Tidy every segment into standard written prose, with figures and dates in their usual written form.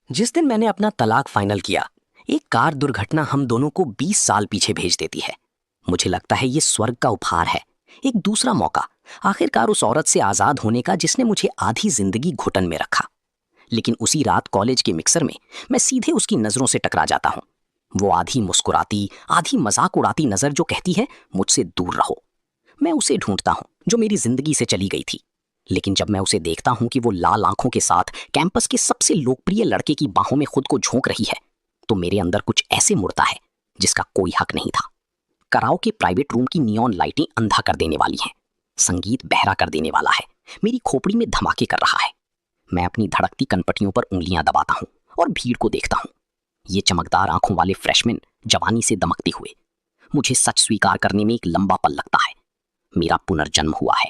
जिस दिन मैंने अपना तलाक फाइनल किया, एक कार दुर्घटना हम दोनों को 20 साल पीछे भेज देती है। मुझे लगता है ये स्वर्ग का उपहार है, एक दूसरा मौका, आखिरकार उस औरत से आजाद होने का जिसने मुझे आधी जिंदगी घुटन में रखा। लेकिन उसी रात कॉलेज के मिक्सर में मैं सीधे उसकी नजरों से टकरा जाता हूँ। वो आधी मुस्कुराती, आधी मजाक उड़ाती नजर जो कहती है, मुझसे दूर रहो। मैं उसे ढूंढता हूँ जो मेरी जिंदगी से चली गई थी। लेकिन जब मैं उसे देखता हूं कि वो लाल आंखों के साथ कैंपस के सबसे लोकप्रिय लड़के की बाहों में खुद को झोंक रही है, तो मेरे अंदर कुछ ऐसे मुड़ता है जिसका कोई हक नहीं था। कराओ के प्राइवेट रूम की नियॉन लाइटें अंधा कर देने वाली हैं, संगीत बहरा कर देने वाला है, मेरी खोपड़ी में धमाके कर रहा है। मैं अपनी धड़कती कनपटियों पर उंगलियां दबाता हूं और भीड़ को देखता हूं। ये चमकदार आंखों वाले फ्रेशमैन जवानी से दमकते हुए। मुझे सच स्वीकार करने में एक लंबा पल लगता है। मेरा पुनर्जन्म हुआ है।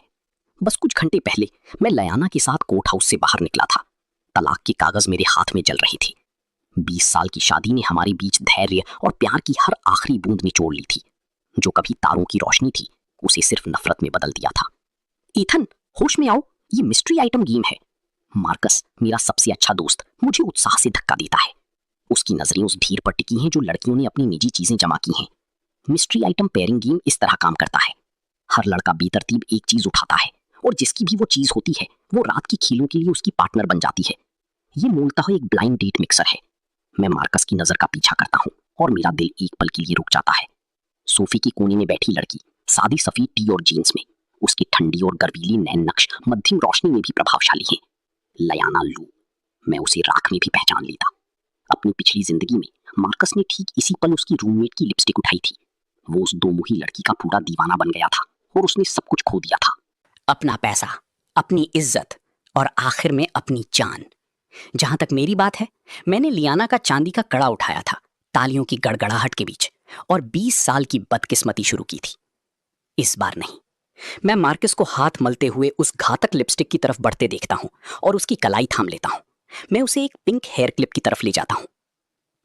बस कुछ घंटे पहले मैं लयाना के साथ कोर्ट हाउस से बाहर निकला था। तलाक के कागज मेरे हाथ में जल रही थी। 20 साल की शादी ने हमारे बीच धैर्य और प्यार की हर आखिरी बूंद निचोड़ ली थी। जो कभी तारों की रोशनी थी, उसे सिर्फ नफरत में बदल दिया था। ईथन, होश में आओ, ये मिस्ट्री आइटम गेम है। मार्कस, मेरा सबसे अच्छा दोस्त, मुझे उत्साह से धक्का देता है। उसकी नजरें उस ढेर पर टिकी हैं जो लड़कियों ने अपनी निजी चीजें जमा की हैं। मिस्ट्री आइटम पेयरिंग गेम इस तरह काम करता है। हर लड़का बेतरतीब एक चीज उठाता है और जिसकी भी वो चीज होती है, वो रात की खेलों के लिए उसकी पार्टनर बन जाती है। ये मूलतः एक ब्लाइंड डेट मिक्सर है। मैं मार्कस की नजर का पीछा करता हूँ और मेरा दिल एक पल के लिए रुक जाता है। सोफे की कोने में बैठी लड़की, सादी सफेद टी और जीन्स में, उसकी ठंडी और गर्वीली नैन नक्श मध्यम रोशनी में भी प्रभावशाली है। लयाना लू। मैं उसे राख में भी पहचान लेता। अपनी पिछली जिंदगी में मार्कस ने ठीक इसी पल उसकी रूममेट की लिपस्टिक उठाई थी। वो उस दोमुही लड़की का पूरा दीवाना बन गया था और उसने सब कुछ खो दिया था। अपना पैसा, अपनी इज्जत और आखिर में अपनी जान। जहां तक मेरी बात है, मैंने लियाना का चांदी का कड़ा उठाया था, तालियों की गड़गड़ाहट के बीच, और 20 साल की बदकिस्मती शुरू की थी। इस बार नहीं। मैं मार्कस को हाथ मलते हुए उस घातक लिपस्टिक की तरफ बढ़ते देखता हूं और उसकी कलाई थाम लेता हूं। मैं उसे एक पिंक हेयर क्लिप की तरफ ले जाता हूं।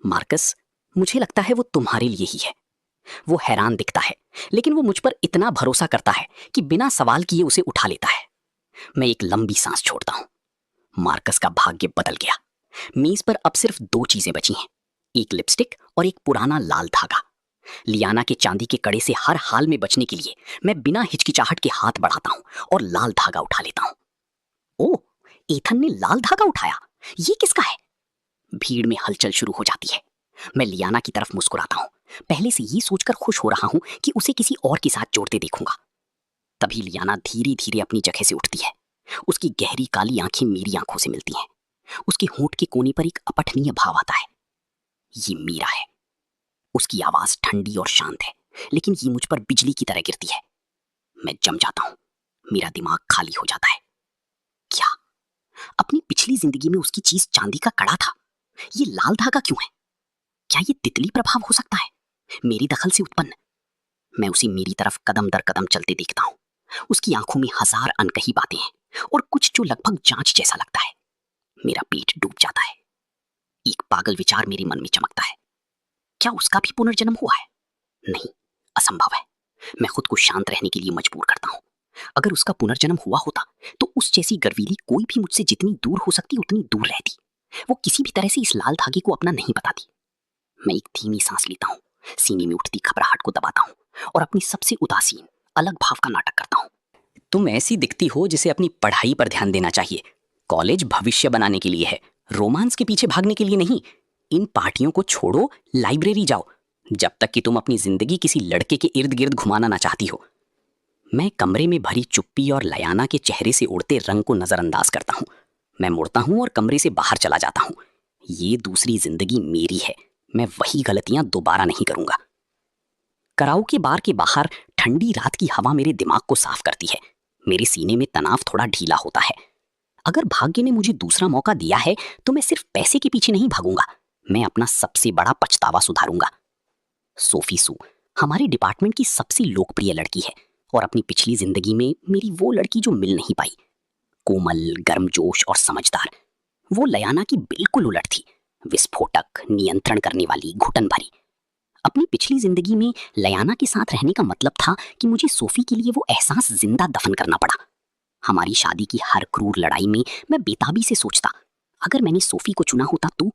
मार्कस, मुझे लगता है वो तुम्हारे लिए ही है। वो हैरान दिखता है, लेकिन वो मुझ पर इतना भरोसा करता है कि बिना सवाल किए उसे उठा लेता है। मैं एक लंबी सांस छोड़ता हूं। मार्कस का भाग्य बदल गया। मेज पर अब सिर्फ 2 चीजें बची हैं, एक लिपस्टिक और एक पुराना लाल धागा। लियाना के चांदी के कड़े से हर हाल में बचने के लिए मैं बिना हिचकिचाहट के हाथ बढ़ाता हूं और लाल धागा उठा लेता हूं। ओह, एथन ने लाल धागा उठाया। ये किसका है? भीड़ में हलचल शुरू हो जाती है। मैं लियाना की तरफ मुस्कुराता हूं, पहले से ये सोचकर खुश हो रहा हूं कि उसे किसी और के साथ जोड़ते देखूंगा। तभी लियाना धीरे धीरे अपनी जगह से उठती है। उसकी गहरी काली आंखें मेरी आंखों से मिलती हैं। उसके होंठ के कोने पर एक अपठनीय भाव आता है। ये मीरा है। उसकी आवाज ठंडी और शांत है, लेकिन ये मुझ पर बिजली की तरह गिरती है। मैं जम जाता हूं। मेरा दिमाग खाली हो जाता है। क्या अपनी पिछली जिंदगी में उसकी चीज चांदी का कड़ा था? ये लाल धागा क्यों है? क्या ये तितली प्रभाव हो सकता है, मेरी दखल से उत्पन्न? मैं उसे मेरी तरफ कदम दर कदम चलते देखता हूँ। उसकी आंखों में हजार अनकही बातें हैं और कुछ जो लगभग जांच जैसा लगता है। मेरा पेट डूब जाता है। एक पागल विचार मेरे मन में चमकता है। क्या उसका भी पुनर्जन्म हुआ है? नहीं, असंभव है। मैं खुद को शांत रहने के लिए मजबूर करता हूँ। अगर उसका पुनर्जन्म हुआ होता तो उस जैसी गर्वीली कोई भी मुझसे जितनी दूर हो सकती उतनी दूर रहती। वो किसी भी तरह से इस लाल धागे को अपना नहीं बताती। मैं एक धीमी सांस लेता हूँ, सीने में उठती घबराहट को दबाता हूँ और अपनी सबसे उदासीन अलग भाव का नाटक करता हूँ। तुम ऐसी दिखती हो जिसे अपनी पढ़ाई पर ध्यान देना चाहिए। कॉलेज भविष्य बनाने के लिए है, रोमांस के पीछे भागने के लिए नहीं। इन पार्टियों को छोड़ो, लाइब्रेरी जाओ, जब तक कि तुम अपनी जिंदगी किसी लड़के के इर्द गिर्द घुमाना ना चाहती हो। मैं कमरे में भरी चुप्पी और लयाना के चेहरे से उड़ते रंग को नजरअंदाज करता हूँ। मैं मुड़ता हूँ और कमरे से बाहर चला जाता हूँ। ये दूसरी जिंदगी मेरी है। मैं वही गलतियां दोबारा नहीं करूंगा। कराओके बार के बाहर ठंडी रात की हवा मेरे दिमाग को साफ करती है। मेरे सीने में तनाव थोड़ा ढीला होता है। अगर भाग्य ने मुझे दूसरा मौका दिया है तो मैं सिर्फ पैसे के पीछे नहीं भागूंगा। मैं अपना सबसे बड़ा पछतावा सुधारूंगा। सोफी सू हमारे डिपार्टमेंट की सबसे लोकप्रिय लड़की है और अपनी पिछली जिंदगी में मेरी वो लड़की जो मिल नहीं पाई। कोमल, गर्मजोश और समझदार। वो लयाना की बिल्कुल उलट थी। विस्फोटक, नियंत्रण करने वाली, घुटन भरी। अपनी पिछली जिंदगी में लयाना के साथ रहने का मतलब था कि मुझे सोफी के लिए वो एहसास जिंदा दफन करना पड़ा। हमारी शादी की हर क्रूर लड़ाई में मैं बेताबी से सोचता, अगर मैंने सोफी को चुना होता तो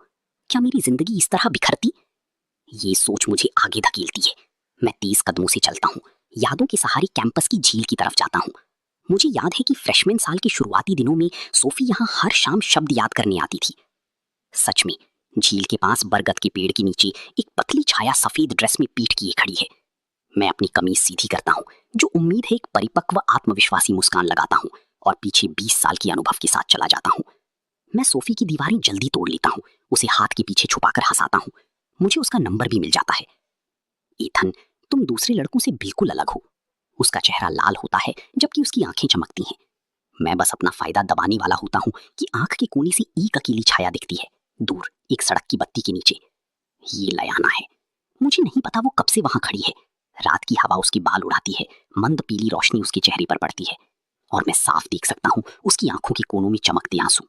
क्या मेरी जिंदगी इस तरह बिखरती? ये सोच मुझे आगे धकेलती है। मैं तेज कदमों से चलता हूँ, यादों के सहारे कैंपस की झील की तरफ जाता हूँ। मुझे याद है कि फ्रेशमैन साल के शुरुआती दिनों में सोफी यहाँ हर शाम शब्द याद करने आती थी। सच में, झील के पास बरगद के पेड़ के नीचे एक पतली छाया सफेद ड्रेस में पीठ किए खड़ी है। मैं अपनी कमीज सीधी करता हूँ, जो उम्मीद है एक परिपक्व आत्मविश्वासी मुस्कान लगाता हूँ और पीछे 20 साल के अनुभव के साथ चला जाता हूँ। मैं सोफी की दीवारें जल्दी तोड़ लेता हूँ, उसे हाथ के पीछे छुपाकर हंसाता हूँ। मुझे उसका नंबर भी मिल जाता है। ईथन, तुम दूसरे लड़कों से बिल्कुल अलग हो। उसका चेहरा लाल होता है जबकि उसकी आंखें चमकती हैं। मैं बस अपना फायदा दबाने वाला होता हूँ कि आंख के कोने से एक अकेली छाया दिखती है, दूर एक सड़क की बत्ती के नीचे। ये लयाना है। मुझे नहीं पता वो कब से वहां खड़ी है। रात की हवा उसके बाल उड़ाती है, मंद पीली रोशनी उसके चेहरे पर पड़ती है और मैं साफ देख सकता हूँ उसकी आंखों के कोनों में चमकते आंसू।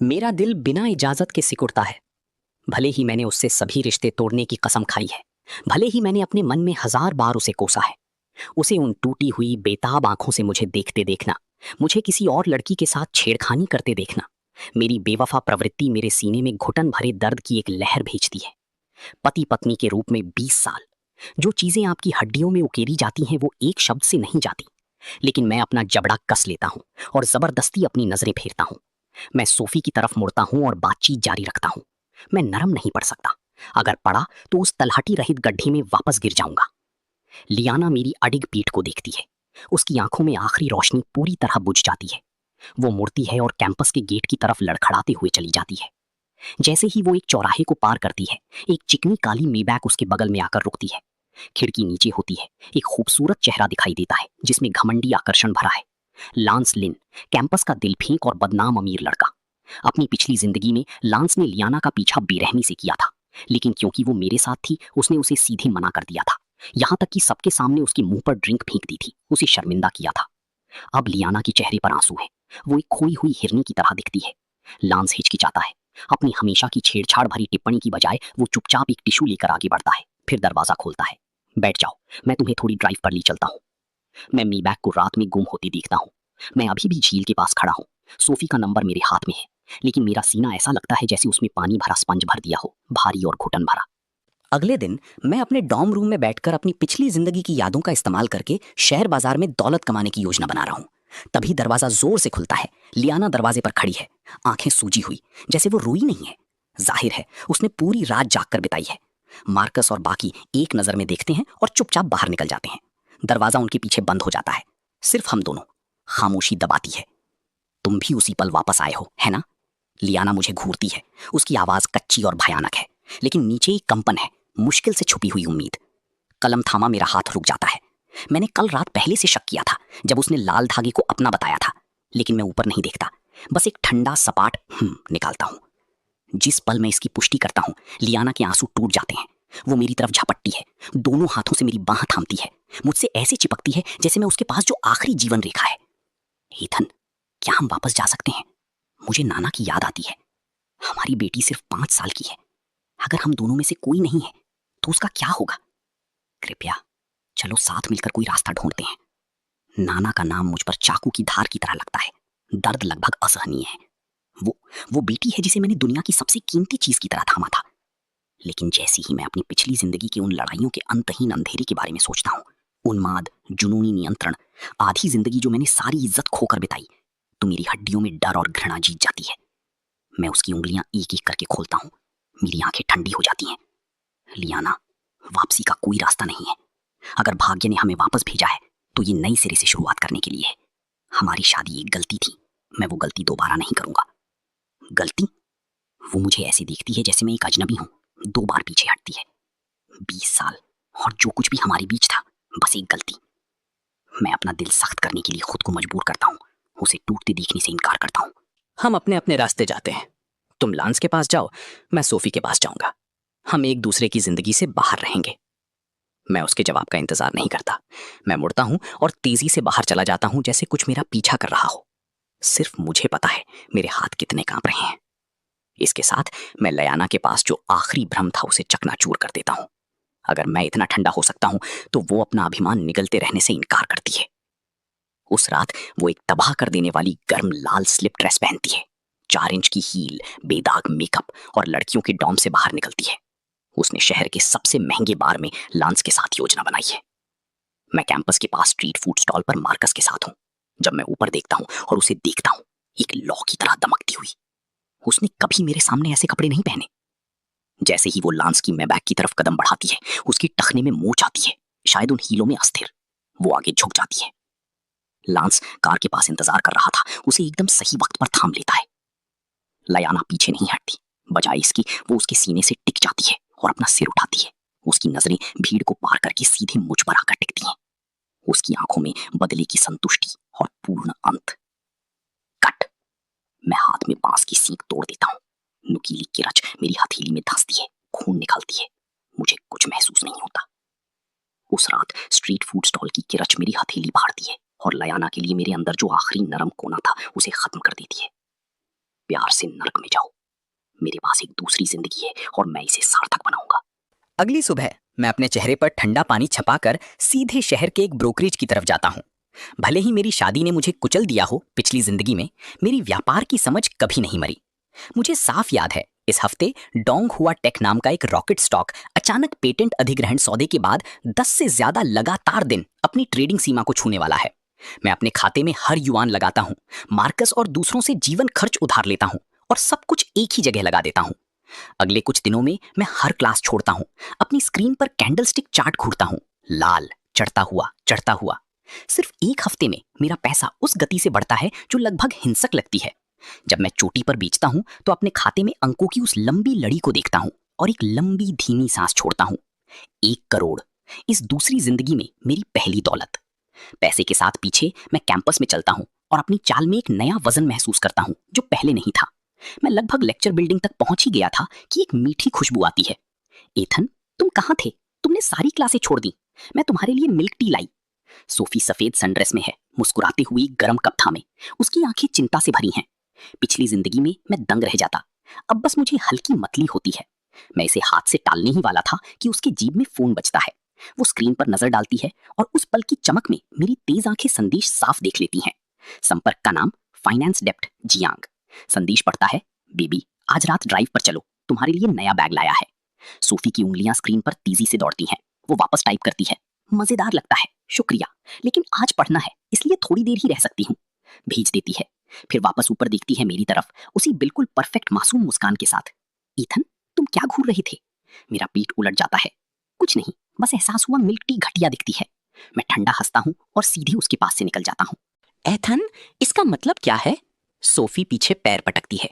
मेरा दिल बिना इजाजत के सिकुड़ता है। भले ही मैंने उससे सभी रिश्ते तोड़ने की कसम खाई है, भले ही मैंने अपने मन में 1000 बार उसे कोसा है, उसे उन टूटी हुई बेताब आंखों से मुझे देखते देखना, मुझे किसी और लड़की के साथ छेड़खानी करते देखना, मेरी बेवफा प्रवृत्ति मेरे सीने में घुटन भरे दर्द की एक लहर भेजती है। पति पत्नी के रूप में 20 साल, जो चीजें आपकी हड्डियों में उकेरी जाती हैं वो एक शब्द से नहीं जाती। लेकिन मैं अपना जबड़ा कस लेता हूं और जबरदस्ती अपनी नजरें फेरता हूं। मैं सोफी की तरफ मुड़ता हूं और बातचीत जारी रखता हूं। मैं नरम नहीं पड़ सकता, अगर पड़ा तो उस तलहटी रहित गड्ढे में वापस गिर जाऊंगा। लियाना मेरी अडिग पीठ को देखती है, उसकी आंखों में आखिरी रोशनी पूरी तरह बुझ जाती है। वो मुड़ती है और कैंपस के गेट की तरफ लड़खड़ाते हुए चली जाती है। जैसे ही वो एक चौराहे को पार करती है, एक चिकनी काली मेबैक उसके बगल में आकर रुकती है। खिड़की नीचे होती है, एक खूबसूरत चेहरा दिखाई देता है जिसमें घमंडी आकर्षण भरा है। लांस लिन, कैंपस का दिलफेंक और बदनाम अमीर लड़का। अपनी पिछली जिंदगी में लांस ने लियाना का पीछा बेरहमी से किया था, लेकिन क्योंकि वो मेरे साथ थी उसने उसे सीधे मना कर दिया था। यहाँ तक कि सबके सामने उसके मुंह पर ड्रिंक फेंक दी थी, उसे शर्मिंदा किया था। अब लियाना के चेहरे पर आंसू है, वो एक खोई हुई हिरनी की तरह दिखती है। लांस हिचकिचाता है। अपनी हमेशा की छेड़छाड़ भरी टिप्पणी की बजाय वो चुपचाप एक टिश्यू लेकर आगे बढ़ता है, फिर दरवाजा खोलता है। बैठ जाओ, मैं तुम्हें थोड़ी ड्राइव पर ले चलता हूँ। मैं मीबैक को रात में गुम होती देखता हूँ। मैं अभी भी झील के पास खड़ा हूँ। सोफी का नंबर मेरे हाथ में है, लेकिन मेरा सीना ऐसा लगता है जैसे उसमें पानी भरा स्पंज भर दिया हो, भारी और घुटन भरा। अगले दिन मैं अपने डॉर्म रूम में बैठकर अपनी पिछली जिंदगी की यादों का इस्तेमाल करके शहर बाजार में दौलत कमाने की योजना बना रहा हूँ। तभी दरवाजा जोर से खुलता है। लियाना दरवाजे पर खड़ी है, आंखें सूजी हुई, जैसे वो रोई नहीं है। जाहिर है उसने पूरी रात जागकर बिताई है। मार्कस और बाकी एक नजर में देखते हैं और चुपचाप बाहर निकल जाते हैं। दरवाजा उनके पीछे बंद हो जाता है, सिर्फ हम दोनों। खामोशी दबाती है। तुम भी उसी पल वापस आए हो, है ना? लियाना मुझे घूरती है। उसकी आवाज कच्ची और भयानक है, लेकिन नीचे एक कंपन है, मुश्किल से छुपी हुई उम्मीद। कलम थामा मेरा हाथ रुक जाता है। मैंने कल रात पहले से शक किया था जब उसने लाल धागे को अपना बताया था, लेकिन मैं ऊपर नहीं देखता, बस एक ठंडा सपाट निकालता हूं। जिस पल मैं इसकी पुष्टि करता हूं, लियाना के आंसू टूट जाते हैं। वो मेरी तरफ झपटती है, दोनों हाथों से मेरी बाह थामती है, मुझसे ऐसे चिपकती है जैसे मैं उसके पास जो आखिरी जीवन रेखा है। ईथन, क्या हम वापस जा सकते हैं? मुझे नाना की याद आती है। हमारी बेटी सिर्फ 5 साल की है। अगर हम दोनों में से कोई नहीं है तो उसका क्या होगा? कृपया चलो साथ मिलकर कोई रास्ता ढूंढते हैं। नाना का नाम मुझ पर चाकू की धार की तरह लगता है। दर्द लगभग असहनीय है। वो बेटी है जिसे मैंने दुनिया की सबसे कीमती चीज की तरह थामा था। लेकिन जैसे ही मैं अपनी पिछली जिंदगी की उन लड़ाइयों के अंतहीन अंधेरे के बारे में सोचता हूँ, उन्माद, जुनूनी नियंत्रण, आधी जिंदगी जो मैंने सारी इज्जत खोकर बिताई, तो मेरी हड्डियों में डर और घृणा जीत जाती है। मैं उसकी उंगलियां एक एक करके खोलता हूँ। मेरी आंखें ठंडी हो जाती हैं। लियाना, वापसी का कोई रास्ता नहीं है। अगर भाग्य ने हमें वापस भेजा है तो ये नई सिरे से शुरुआत करने के लिए है। हमारी शादी एक गलती थी, मैं वो गलती दोबारा नहीं करूंगा। गलती? वो मुझे ऐसे देखती है जैसे मैं एक अजनबी हूं, 2 बार पीछे हटती है। 20 साल और जो कुछ भी हमारे बीच था, बस एक गलती। मैं अपना दिल सख्त करने के लिए खुद को मजबूर करता हूँ, उसे टूटते देखने से इनकार करता हूँ। हम अपने अपने रास्ते जाते हैं। तुम लांस के पास जाओ, मैं सोफी के पास जाऊंगा। हम एक दूसरे की जिंदगी से बाहर रहेंगे। मैं उसके जवाब का इंतजार नहीं करता। मैं मुड़ता हूं और तेजी से बाहर चला जाता हूं, जैसे कुछ मेरा पीछा कर रहा हो। सिर्फ मुझे पता है मेरे हाथ कितने कांप रहे हैं। इसके साथ मैं लयाना के पास जो आखिरी भ्रम था उसे चकनाचूर कर देता हूं। अगर मैं इतना ठंडा हो सकता हूं तो वो अपना अभिमान निगलते रहने से इनकार करती है। उस रात वो एक तबाह कर देने वाली गर्म लाल स्लिप ड्रेस पहनती है, 4 इंच की हील, बेदाग मेकअप और लड़कियों के डॉम से बाहर निकलती है। उसने शहर के सबसे महंगे बार में लांस के साथ योजना बनाई है। मैं कैंपस के पास स्ट्रीट फूड स्टॉल पर मार्कस के साथ हूँ। जब मैं ऊपर देखता हूँ और उसे देखता हूँ, एक लौ की तरह दमकती हुई। उसने कभी मेरे सामने ऐसे कपड़े नहीं पहने। जैसे ही वो लांस की मैबैक की तरफ कदम बढ़ाती है, उसकी टखने में मोच आती है, शायद उन हीलों में अस्थिर। वो आगे झुक जाती है। लांस कार के पास इंतजार कर रहा था, उसे एकदम सही वक्त पर थाम लेता है। लयाना पीछे नहीं हटती, बजाय इसकी वो उसके सीने से टिक जाती है और अपना सिर उठाती है। उसकी नजरें भीड़ को पार करके सीधे मुझ पर आकर टिकती हैं। उसकी आंखों में बदले की संतुष्टि और पूर्ण अंत। कट। मैं हाथ में बांस की सींग तोड़ देता हूँ। नुकीली किरच मेरी हथेली में धंसती है, खून निकलती है। मुझे कुछ महसूस नहीं होता। उस रात स्ट्रीट फूड स्टॉल की किरच मेरी हथेली फाड़ती है और लयाना के लिए मेरे अंदर जो आखिरी नरम कोना था उसे खत्म कर देती है। प्यार से नर्क में जाओ। मेरे पास एक दूसरी जिंदगी है और मैं इसे सार्थक बनाऊंगा। अगली सुबह मैं अपने चेहरे पर ठंडा पानी छपाकर सीधे शहर के एक ब्रोकरेज की तरफ जाता हूँ। भले ही मेरी शादी ने मुझे कुचल दिया हो पिछली जिंदगी में, मेरी व्यापार की समझ कभी नहीं मरी। मुझे साफ याद है, इस हफ्ते डोंग हुआ टेक नाम का एक रॉकेट स्टॉक अचानक पेटेंट अधिग्रहण सौदे के बाद 10 से ज्यादा लगातार दिन अपनी ट्रेडिंग सीमा को छूने वाला है। मैं अपने खाते में हर युआन लगाता हूँ, मार्कस और दूसरों से जीवन खर्च उधार लेता हूँ और सब कुछ एक ही जगह लगा देता हूँ। अगले कुछ दिनों में मैं हर क्लास छोड़ता हूँ, अपनी स्क्रीन पर कैंडलस्टिक चार्ट घूरता हूँ, लाल चढ़ता हुआ। सिर्फ एक हफ्ते में मेरा पैसा उस गति से बढ़ता है जो लगभग हिंसक लगती है। जब मैं चोटी पर बेचता हूँ तो अपने खाते में अंकों की उस लंबी लड़ी को देखता हूँ और एक लंबी धीमी सांस छोड़ता हूँ। 1 करोड़, इस दूसरी जिंदगी में मेरी पहली दौलत। पैसे के साथ पीछे मैं कैंपस में चलता हूँ और अपनी चाल में एक नया वजन महसूस करता हूँ जो पहले नहीं था। मैं लगभग लेक्चर बिल्डिंग तक पहुंच ही गया था कि एक मीठी खुशबू आती है। एथन, तुम कहाँ थे? तुमने सारी क्लासें छोड़ दी। मैं तुम्हारे लिए मिल्क टी लाई। सोफी सफेद सनड्रेस में है, मुस्कुराते हुए गर्म कप थामे। उसकी आंखें चिंता से भरी हैं। पिछली जिंदगी में मैं दंग रह जाता, अब बस मुझे हल्की मतली होती है। मैं इसे हाथ से टालने ही वाला था कि उसकी जीभ में फोन बजता है। वो स्क्रीन पर नजर डालती है और उस पल की चमक में मेरी तेज आंखें संदेश साफ देख लेती हैं। संपर्क का नाम फाइनेंस डेप्ट जियांग। संदेश पढ़ता है, बेबी आज रात ड्राइव पर चलो, तुम्हारे लिए नया बैग लाया है। सोफी की उंगलियां स्क्रीन पर तेजी से दौड़ती हैं। वो वापस टाइप करती है, मजेदार लगता है, शुक्रिया, लेकिन आज पढ़ना है इसलिए थोड़ी देर ही रह सकती हूँ। भेज देती है। फिर वापस ऊपर देखती है मेरी तरफ, उसी बिल्कुल परफेक्ट मासूम मुस्कान के साथ। ईथन, तुम क्या घूर रहे थे? मेरा पीठ उलट जाता है। कुछ नहीं, बस एहसास हुआ मिल्क टी घटिया दिखती है। मैं ठंडा हंसता हूँ और सीधे उसके पास से निकल जाता हूँ। एथन, इसका मतलब क्या है? सोफी पीछे पैर पटकती है।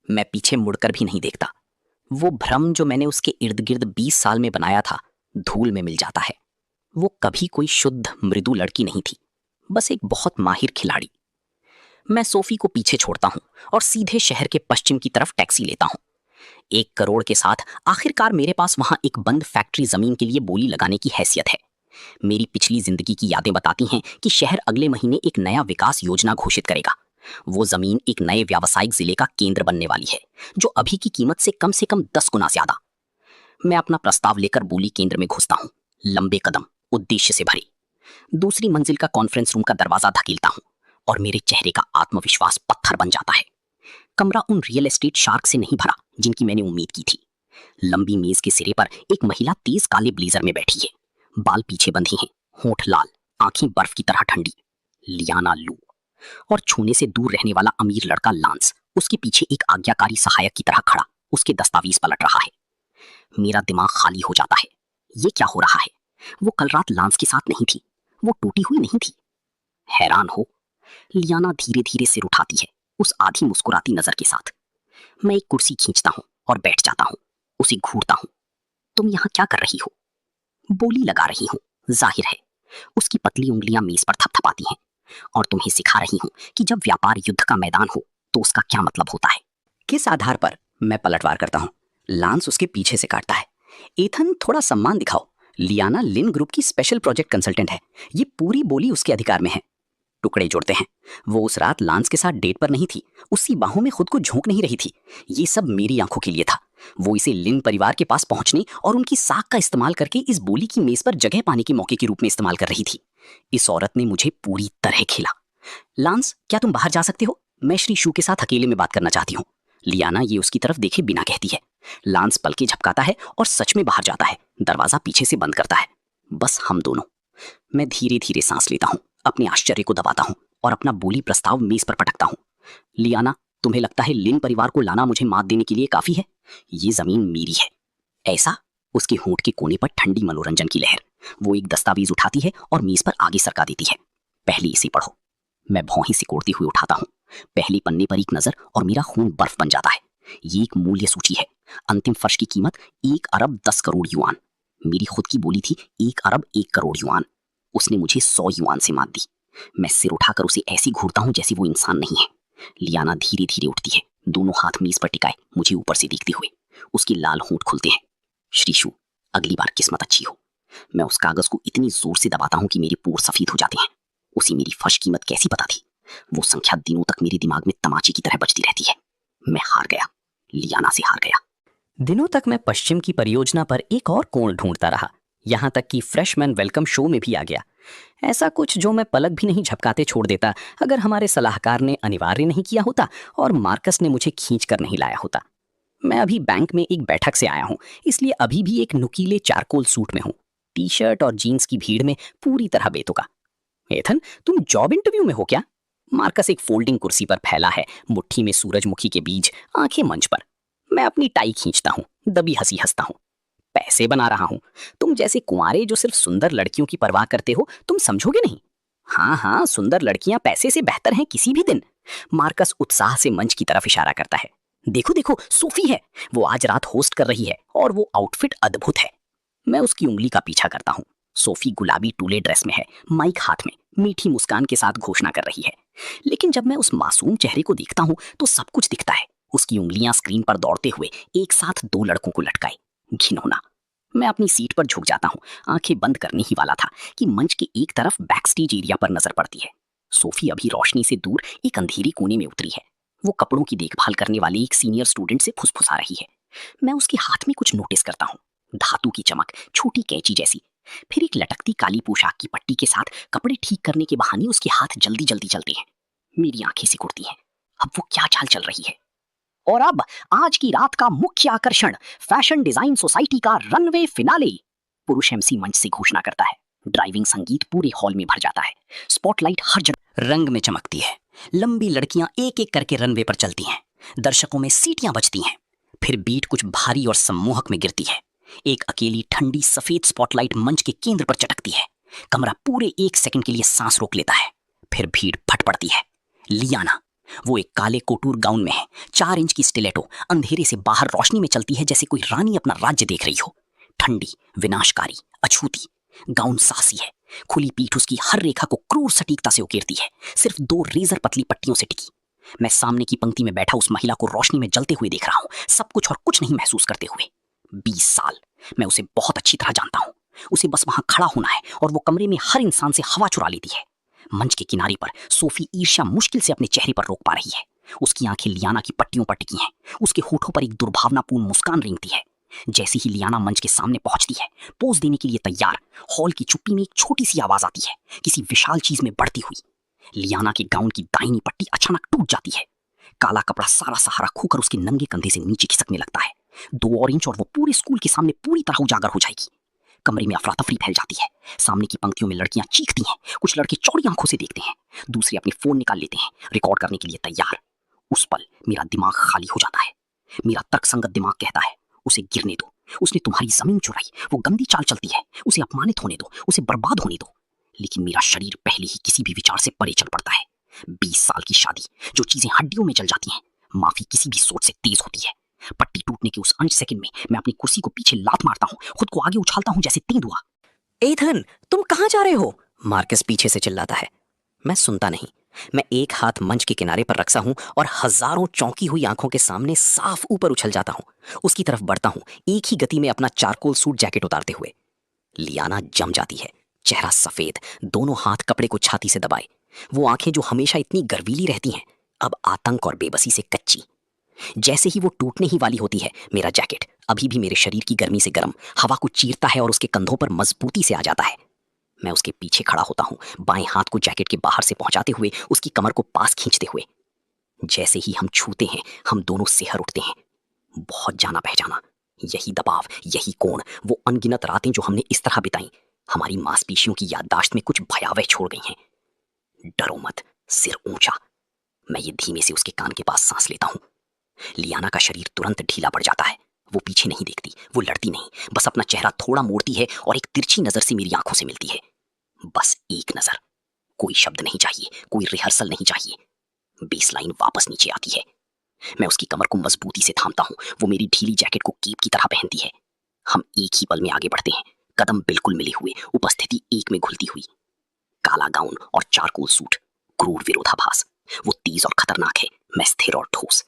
मैं पीछे मुड़कर भी नहीं देखता। वो भ्रम जो मैंने उसके इर्द गिर्द 20 साल में बनाया था, धूल में मिल जाता है। वो कभी कोई शुद्ध मृदु लड़की नहीं थी, बस एक बहुत माहिर खिलाड़ी। मैं सोफी को पीछे छोड़ता हूँ और सीधे शहर के पश्चिम की तरफ टैक्सी लेता हूँ। 1 करोड़ के साथ आखिरकार मेरे पास वहां एक बंद फैक्ट्री जमीन के लिए बोली लगाने की हैसियत है। मेरी पिछली जिंदगी की यादें बताती हैं कि शहर अगले महीने एक नया विकास योजना घोषित करेगा। वो जमीन एक नए व्यावसायिक जिले का केंद्र बनने वाली है, जो अभी की कीमत से कम 10 गुना ज्यादा। मैं अपना प्रस्ताव लेकर बोली केंद्र में घुसता हूँ, लंबे कदम, उद्देश्य से भरे। दूसरी मंजिल का कॉन्फ्रेंस रूम का दरवाजा धकेलता हूँ और मेरे चेहरे का आत्मविश्वास पत्थर बन जाता है। कमरा उन रियल एस्टेट शार्क से नहीं भरा जिनकी मैंने उम्मीद की थी। लंबी मेज के सिरे पर एक महिला तेज काले ब्लेजर में बैठी है, बाल पीछे बंधे हैं, होंठ लाल, आंखें बर्फ की तरह ठंडी। लियाना लू। और छूने से दूर रहने वाला अमीर लड़का लांस उसके पीछे एक आज्ञाकारी सहायक की तरह खड़ा उसके दस्तावेज पलट रहा है। मेरा दिमाग खाली हो जाता है। ये क्या हो रहा है? वो कल रात लांस के साथ नहीं थी, वो टूटी हुई नहीं थी। हैरान हो, लियाना धीरे धीरे सिर उठाती है, उस आधी मुस्कुराती नजर के साथ। मैं एक कुर्सी खींचता हूँ और बैठ जाता हूँ, उसे घूरता हूँ। तुम यहाँ क्या कर रही हो? बोली लगा रही हूँ, जाहिर है। उसकी पतली उंगलियां मेज पर थपथपाती हैं। और तुम्हें सिखा रही हूँ कि जब व्यापार युद्ध का मैदान हो तो उसका क्या मतलब होता है। किस आधार पर? मैं पलटवार करता हूँ। लांस उसके पीछे से काटता है। एथन, थोड़ा सम्मान दिखाओ। लियाना लिन ग्रुप की स्पेशल प्रोजेक्ट कंसल्टेंट है, ये पूरी बोली उसके अधिकार में है। टुकड़े जोड़ते हैं। वो उस रात लांस के साथ डेट पर नहीं थी, उसकी बाहों में खुद को झोंक नहीं रही थी। ये सब मेरी आंखों के लिए था। वो इसे लिन परिवार के पास पहुंचने और उनकी साख का इस्तेमाल करके इस बोली की मेज पर जगह पाने के मौके के रूप में इस्तेमाल कर रही थी। इस औरत ने मुझे पूरी तरह खेला। लांस, क्या तुम बाहर जा सकते हो? मैं श्री शू के साथ अकेले में बात करना चाहती हूँ। लियाना ये उसकी तरफ देखे बिना कहती है। लांस पलके झपकाता है और सच में बाहर जाता है। दरवाजा पीछे से बंद करता है। बस हम दोनों। मैं धीरे धीरे सांस लेता हूँ, अपने आश्चर्य को दबाता हूँ और अपना बोली प्रस्ताव मेज पर पटकता हूँ। लियाना, तुम्हें लगता है लिन परिवार को लाना मुझे मात देने के लिए काफी है? ये जमीन मेरी है। ऐसा? उसके होंठ के कोने पर ठंडी मनोरंजन की लहर। वो एक दस्तावेज उठाती है और मेज पर आगे सरका देती है। पहले इसे पढ़ो। मैं भौहें सिकोड़ते हुए उठाता हूँ। पहले पन्ने पर एक नजर और मेरा खून बर्फ बन जाता है। ये एक मूल्य सूची है। अंतिम फर्श की कीमत 1 अरब 10 करोड़ युआन। मेरी खुद की बोली थी 1 अरब 1 करोड़ युआन। उसने मुझे 100 युआन से मात दी। मैं सिर उठाकर उसे ऐसी घूरता हूँ जैसे वो इंसान नहीं है। लियाना धीरे धीरे उठती है, दोनों हाथ मेज पर टिकाए मुझे ऊपर से देखते हुए। उसके लाल होंठ खुलते हैं। श्रीशु, अगली बार किस्मत अच्छी हो। मैं उस कागज को इतनी जोर से दबाता हूँ कि मेरे पोर सफेद हो जाते हैं। उसे मेरी फर्श कीमत कैसी पता थी? वो संख्या दिनों तक मेरे दिमाग में तमाचे की तरह बजती रहती है। मैं हार गया, लियाना से हार गया। दिनों तक मैं पश्चिम की परियोजना पर एक और कोण ढूंढता रहा, यहाँ तक कि फ्रेशमैन वेलकम शो में भी आ गया। ऐसा कुछ जो मैं पलक भी नहीं झपकाते छोड़ देता अगर हमारे सलाहकार ने अनिवार्य नहीं किया होता और मार्कस ने मुझे खींच कर नहीं लाया होता। मैं अभी बैंक में एक बैठक से आया हूँ, इसलिए अभी भी एक नुकीले चारकोल सूट में हूँ। टी शर्ट और जीन्स की भीड़ में पूरी तरह बेतुका। एथन, तुम जॉब इंटरव्यू में हो क्या? मार्कस एक फोल्डिंग कुर्सी पर फैला है, मुट्ठी में सूरजमुखी के बीज, आंखें मंच पर। मैं अपनी टाई खींचता हूँ, दबी हंसी हंसता हूँ। पैसे बना रहा हूँ। तुम जैसे कुंवारे जो सिर्फ सुंदर लड़कियों की परवाह करते हो, तुम समझोगे नहीं। हाँ हाँ, सुंदर लड़कियां पैसे से बेहतर हैं किसी भी दिन। मार्कस उत्साह से मंच की तरफ इशारा करता है। देखो देखो, सोफी है, वो आज रात होस्ट कर रही है और वो आउटफिट अद्भुत है। मैं उसकी उंगली का पीछा करता हूँ। सोफी गुलाबी टूले ड्रेस में है, माइक हाथ में, मीठी मुस्कान के साथ घोषणा कर रही है। लेकिन जब मैं उस मासूम चेहरे को देखता हूँ तो सब कुछ दिखता है। उसकी उंगलियां स्क्रीन पर दौड़ते हुए एक साथ 2 लड़कों को लटकाए। घिनौना। मैं अपनी सीट पर झुक जाता हूँ, आंखें बंद करने ही वाला था कि मंच के एक तरफ बैक स्टेज एरिया पर नजर पड़ती है। सोफी अभी रोशनी से दूर एक अंधेरी कोने में उतरी है। वो कपड़ों की देखभाल करने वाले एक सीनियर स्टूडेंट से फुसफुसा रही है। मैं उसके हाथ में कुछ नोटिस करता हूँ, धातु की चमक, छोटी कैंची जैसी। फिर एक लटकती काली पोशाक की पट्टी के साथ कपड़े ठीक करने के बहाने उसके हाथ जल्दी जल्दी चलते हैं। मेरी आंखें सिकुड़ती हैं। अब वो क्या चाल चल रही है? और अब आज की रात का मुख्य आकर्षण, फैशन डिजाइन सोसाइटी का रनवे फिनाले। पुरुष एमसी मंच से घोषणा करता है। ड्राइविंग संगीत पूरे हॉल में भर जाता है। स्पॉटलाइट हर जगह रंग में चमकती है। लंबी लड़कियां एक एक करके रनवे पर चलती हैं। दर्शकों में सीटियां बजती हैं। फिर बीट कुछ भारी और सम्मोहक में गिरती है। एक अकेली ठंडी सफेद स्पॉटलाइट मंच के केंद्र पर चटकती है। कमरा पूरे 1 सेकंड के लिए सांस रोक लेता है। फिर भीड़ फट पड़ती है। लियाना, वो एक काले कोटूर गाउन में है, 4 इंच की स्टिलेटो, अंधेरे से बाहर रोशनी में चलती है जैसे कोई रानी अपना राज्य देख रही हो। ठंडी, विनाशकारी, अछूती। गाउन साहसी है। खुली पीठ उसकी हर रेखा को क्रूर सटीकता से उकेरती है, सिर्फ 2 रेजर पतली पट्टियों से टिकी। मैं सामने की पंक्ति में बैठा उस महिला को रोशनी में जलते हुए देख रहा हूँ, सब कुछ और कुछ नहीं महसूस करते हुए। 20 साल। मैं उसे बहुत अच्छी तरह जानता हूँ। उसे बस वहां खड़ा होना है और वो कमरे में हर इंसान से हवा चुरा लेती है। मंच के किनारे पर सोफी ईर्ष्या मुश्किल से अपने चेहरे पर रोक पा रही है। उसकी आंखें लियाना की पट्टियों पर टिकी हैं। उसके होठों पर एक दुर्भावनापूर्ण मुस्कान रेंगती है। जैसे ही लियाना मंच के सामने पहुंचती है, पोज देने के लिए तैयार, हॉल की चुप्पी में एक छोटी सी आवाज आती है, किसी विशाल चीज में बढ़ती हुई। लियाना के गाउन की दाहिनी पट्टी अचानक टूट जाती है। काला कपड़ा सारा सहारा खोकर उसके नंगे कंधे से नीचे खिसकने लगता है। 2 और इंच और वो पूरे स्कूल के सामने पूरी तरह उजागर हो जाएगी। कमरे में अफरा तफरी फैल जाती है। सामने की पंक्तियों में लड़कियां चीखती हैं। कुछ लड़के चौड़ी आंखों से देखते हैं, दूसरे अपने फोन निकाल लेते हैं, रिकॉर्ड करने के लिए तैयार। उस पल मेरा दिमाग खाली हो जाता है। मेरा तर्कसंगत दिमाग कहता है, उसे गिरने दो, उसने तुम्हारी जमीन चुराई, वो गंदी चाल चलती है, उसे अपमानित होने दो, उसे बर्बाद होने दो। लेकिन मेरा शरीर पहले ही किसी भी विचार से परे चल पड़ता है। 20 साल की शादी, जो चीजें हड्डियों में जल जाती हैं, माफी किसी भी सोच से तेज होती है। पट्टी टूटने के उस अंश सेकंड में मैं अपनी कुर्सी को पीछे लात मारता हूँ, खुद को आगे उछालता हूँ जैसे तेंदुआ। एथन, तुम कहाँ जा रहे हो? मार्कस पीछे से चिल्लाता है। मैं सुनता नहीं। मैं एक हाथ मंच के किनारे पर रखता हूँ और हजारों चौंकी हुई आंखों के सामने साफ ऊपर उछल जाता हूँ। उसकी तरफ बढ़ता हूँ, एक ही गति में अपना चारकोल सूट जैकेट उतारते हुए। लियाना जम जाती है, चेहरा सफेद, दोनों हाथ कपड़े को छाती से दबाए। वो आंखें जो हमेशा इतनी गर्वीली रहती हैं, अब आतंक और बेबसी से कच्ची। जैसे ही वो टूटने ही वाली होती है, मेरा जैकेट अभी भी मेरे शरीर की गर्मी से गर्म हवा को चीरता है और उसके कंधों पर मजबूती से आ जाता है। मैं उसके पीछे खड़ा होता हूँ, बाएं हाथ को जैकेट के बाहर से पहुंचाते हुए, उसकी कमर को पास खींचते हुए। जैसे ही हम छूते हैं हम दोनों सिहर उठते हैं। बहुत जाना पहचाना, यही दबाव, यही कोण, वो अनगिनत रातें जो हमने इस तरह बिताई हमारी मांसपेशियों की याददाश्त में कुछ भयावह छोड़ गई हैं। डरो मत, सिर ऊंचा। मैं ये धीमे से उसके कान के पास सांस लेता हूं। लियाना का शरीर तुरंत ढीला पड़ जाता है। वो पीछे नहीं देखती, वो लड़ती नहीं, बस अपना चेहरा थोड़ा मोड़ती है और एक तिरछी नजर से मेरी आंखों से मिलती है। बस एक नजर, कोई शब्द नहीं चाहिए, कोई रिहर्सल नहीं चाहिए। बेसलाइन वापस नीचे आती है। मैं उसकी कमर को मजबूती से थामता हूं। वो मेरी ढीली जैकेट को कीप की तरह पहनती है। हम एक ही पल में आगे बढ़ते हैं, कदम बिल्कुल मिले हुए, उपस्थिति एक में घुलती हुई। काला गाउन और चारकोल सूट, क्रूर विरोधाभास। वो तेज और खतरनाक है, मैं स्थिर और ठोस।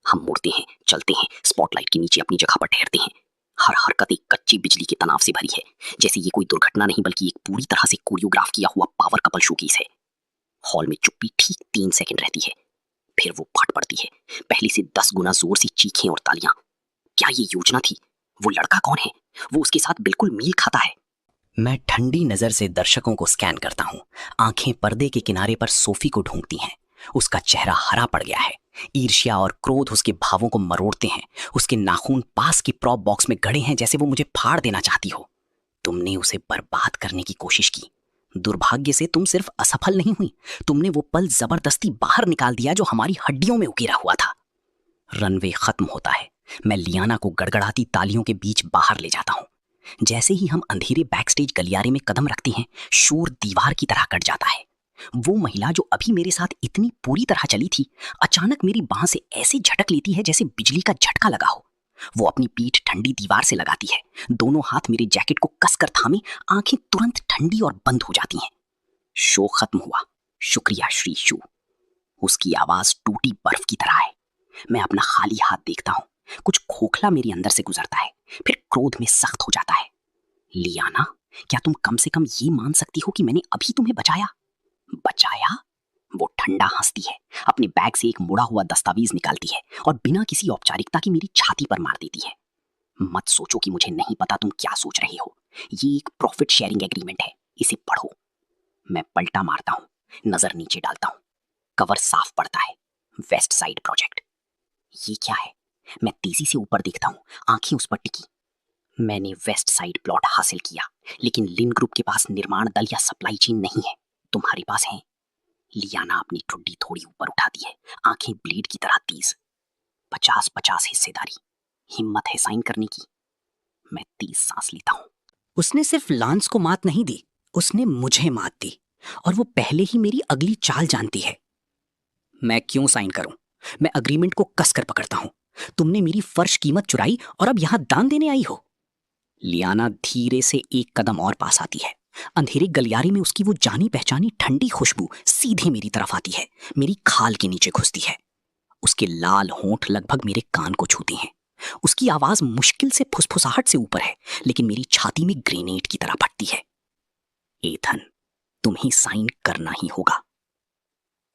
हम मुड़ते हैं, चलते हैं, स्पॉटलाइट के नीचे अपनी जगह पर ठहरते हैं। हर हरकत एक कच्ची बिजली के तनाव से भरी है, जैसे ये कोई दुर्घटना नहीं बल्कि एक पूरी तरह से कोरियोग्राफ किया हुआ पावर कपल शोकेस है। हॉल में चुप्पी ठीक 3 सेकंड रहती है, फिर वो फट पड़ती है। पहले से 10 गुना जोर से चीखें और तालियां। क्या ये योजना थी? वो लड़का कौन है? वो उसके साथ बिल्कुल मेल खाता है। मैं ठंडी नजर से दर्शकों को स्कैन करता हूं। आंखें पर्दे के किनारे पर सोफी को ढूंढती हैं। उसका चेहरा हरा पड़ गया है। ईर्ष्या और क्रोध उसके भावों को मरोड़ते हैं। उसके नाखून पास की प्रॉप बॉक्स में गड़े हैं, जैसे वो मुझे फाड़ देना चाहती हो। तुमने उसे बर्बाद करने की कोशिश की। दुर्भाग्य से तुम सिर्फ असफल नहीं हुई, तुमने वो पल जबरदस्ती बाहर निकाल दिया जो हमारी हड्डियों में उकेरा हुआ था। रनवे खत्म होता है। मैं लियाना को गड़गड़ाती तालियों के बीच बाहर ले जाता हूं। जैसे ही हम अंधेरे बैकस्टेज गलियारे में कदम रखते हैं, शोर दीवार की तरह कट जाता है। वो महिला जो अभी मेरे साथ इतनी पूरी तरह चली थी, अचानक मेरी बांह से ऐसे झटक लेती है जैसे बिजली का झटका लगा हो। वो अपनी पीठ ठंडी दीवार से लगाती है, दोनों हाथ मेरे जैकेट को कसकर थामे, आंखें तुरंत ठंडी और बंद हो जाती हैं। शो खत्म हुआ। शुक्रिया श्री शू। उसकी आवाज टूटी बर्फ की तरह है। मैं अपना खाली हाथ देखता हूं। कुछ खोखला मेरे अंदर से गुजरता है, फिर क्रोध में सख्त हो जाता है। लियाना, क्या तुम कम से कम ये मान सकती हो कि मैंने अभी तुम्हें बचाया? बचाया? वो ठंडा हंसती है, अपने बैग से एक मुड़ा हुआ दस्तावेज निकालती है और बिना किसी औपचारिकता की मेरी छाती पर मार देती है। मत सोचो कि मुझे नहीं पता तुम क्या सोच रहे हो। ये एक प्रॉफिट शेयरिंग एग्रीमेंट है, इसे पढ़ो। मैं पलटा मारता हूँ, नजर नीचे डालता हूँ। कवर साफ पड़ता है, वेस्ट साइड प्रोजेक्ट। ये क्या है? मैं तेजी से ऊपर देखता हूँ, आंखें उस पर टिकी। मैंने वेस्ट साइड प्लॉट हासिल किया, लेकिन लिन ग्रुप के पास निर्माण दल या सप्लाई चेन नहीं है। तुम्हारे पास है? लियाना अपनी ठुड्डी थोड़ी ऊपर उठाती है, आंखें ब्लेड की तरह तेज। 50-50 हिस्सेदारी। हिम्मत है साइन करने की? मैं तेज सांस लेता हूँ। उसने सिर्फ लांस को मात नहीं दी, उसने मुझे मात दी, और वो पहले ही मेरी अगली चाल जानती है। मैं क्यों साइन करूं? मैं अग्रीमेंट को कसकर पकड़ता हूं। तुमने मेरी फर्श कीमत चुराई और अब यहां दान देने आई हो। लियाना धीरे से एक कदम और पास आती है। अंधेरे गलियारे में उसकी वो जानी पहचानी ठंडी खुशबू सीधे मेरी तरफ आती है, मेरी खाल के नीचे घुसती है। उसके लाल होंठ लगभग मेरे कान को छूती हैं। उसकी आवाज मुश्किल से फुसफुसाहट से ऊपर है, लेकिन मेरी छाती में ग्रेनेड की तरह फटती है। एथन, तुम्हें साइन करना ही होगा।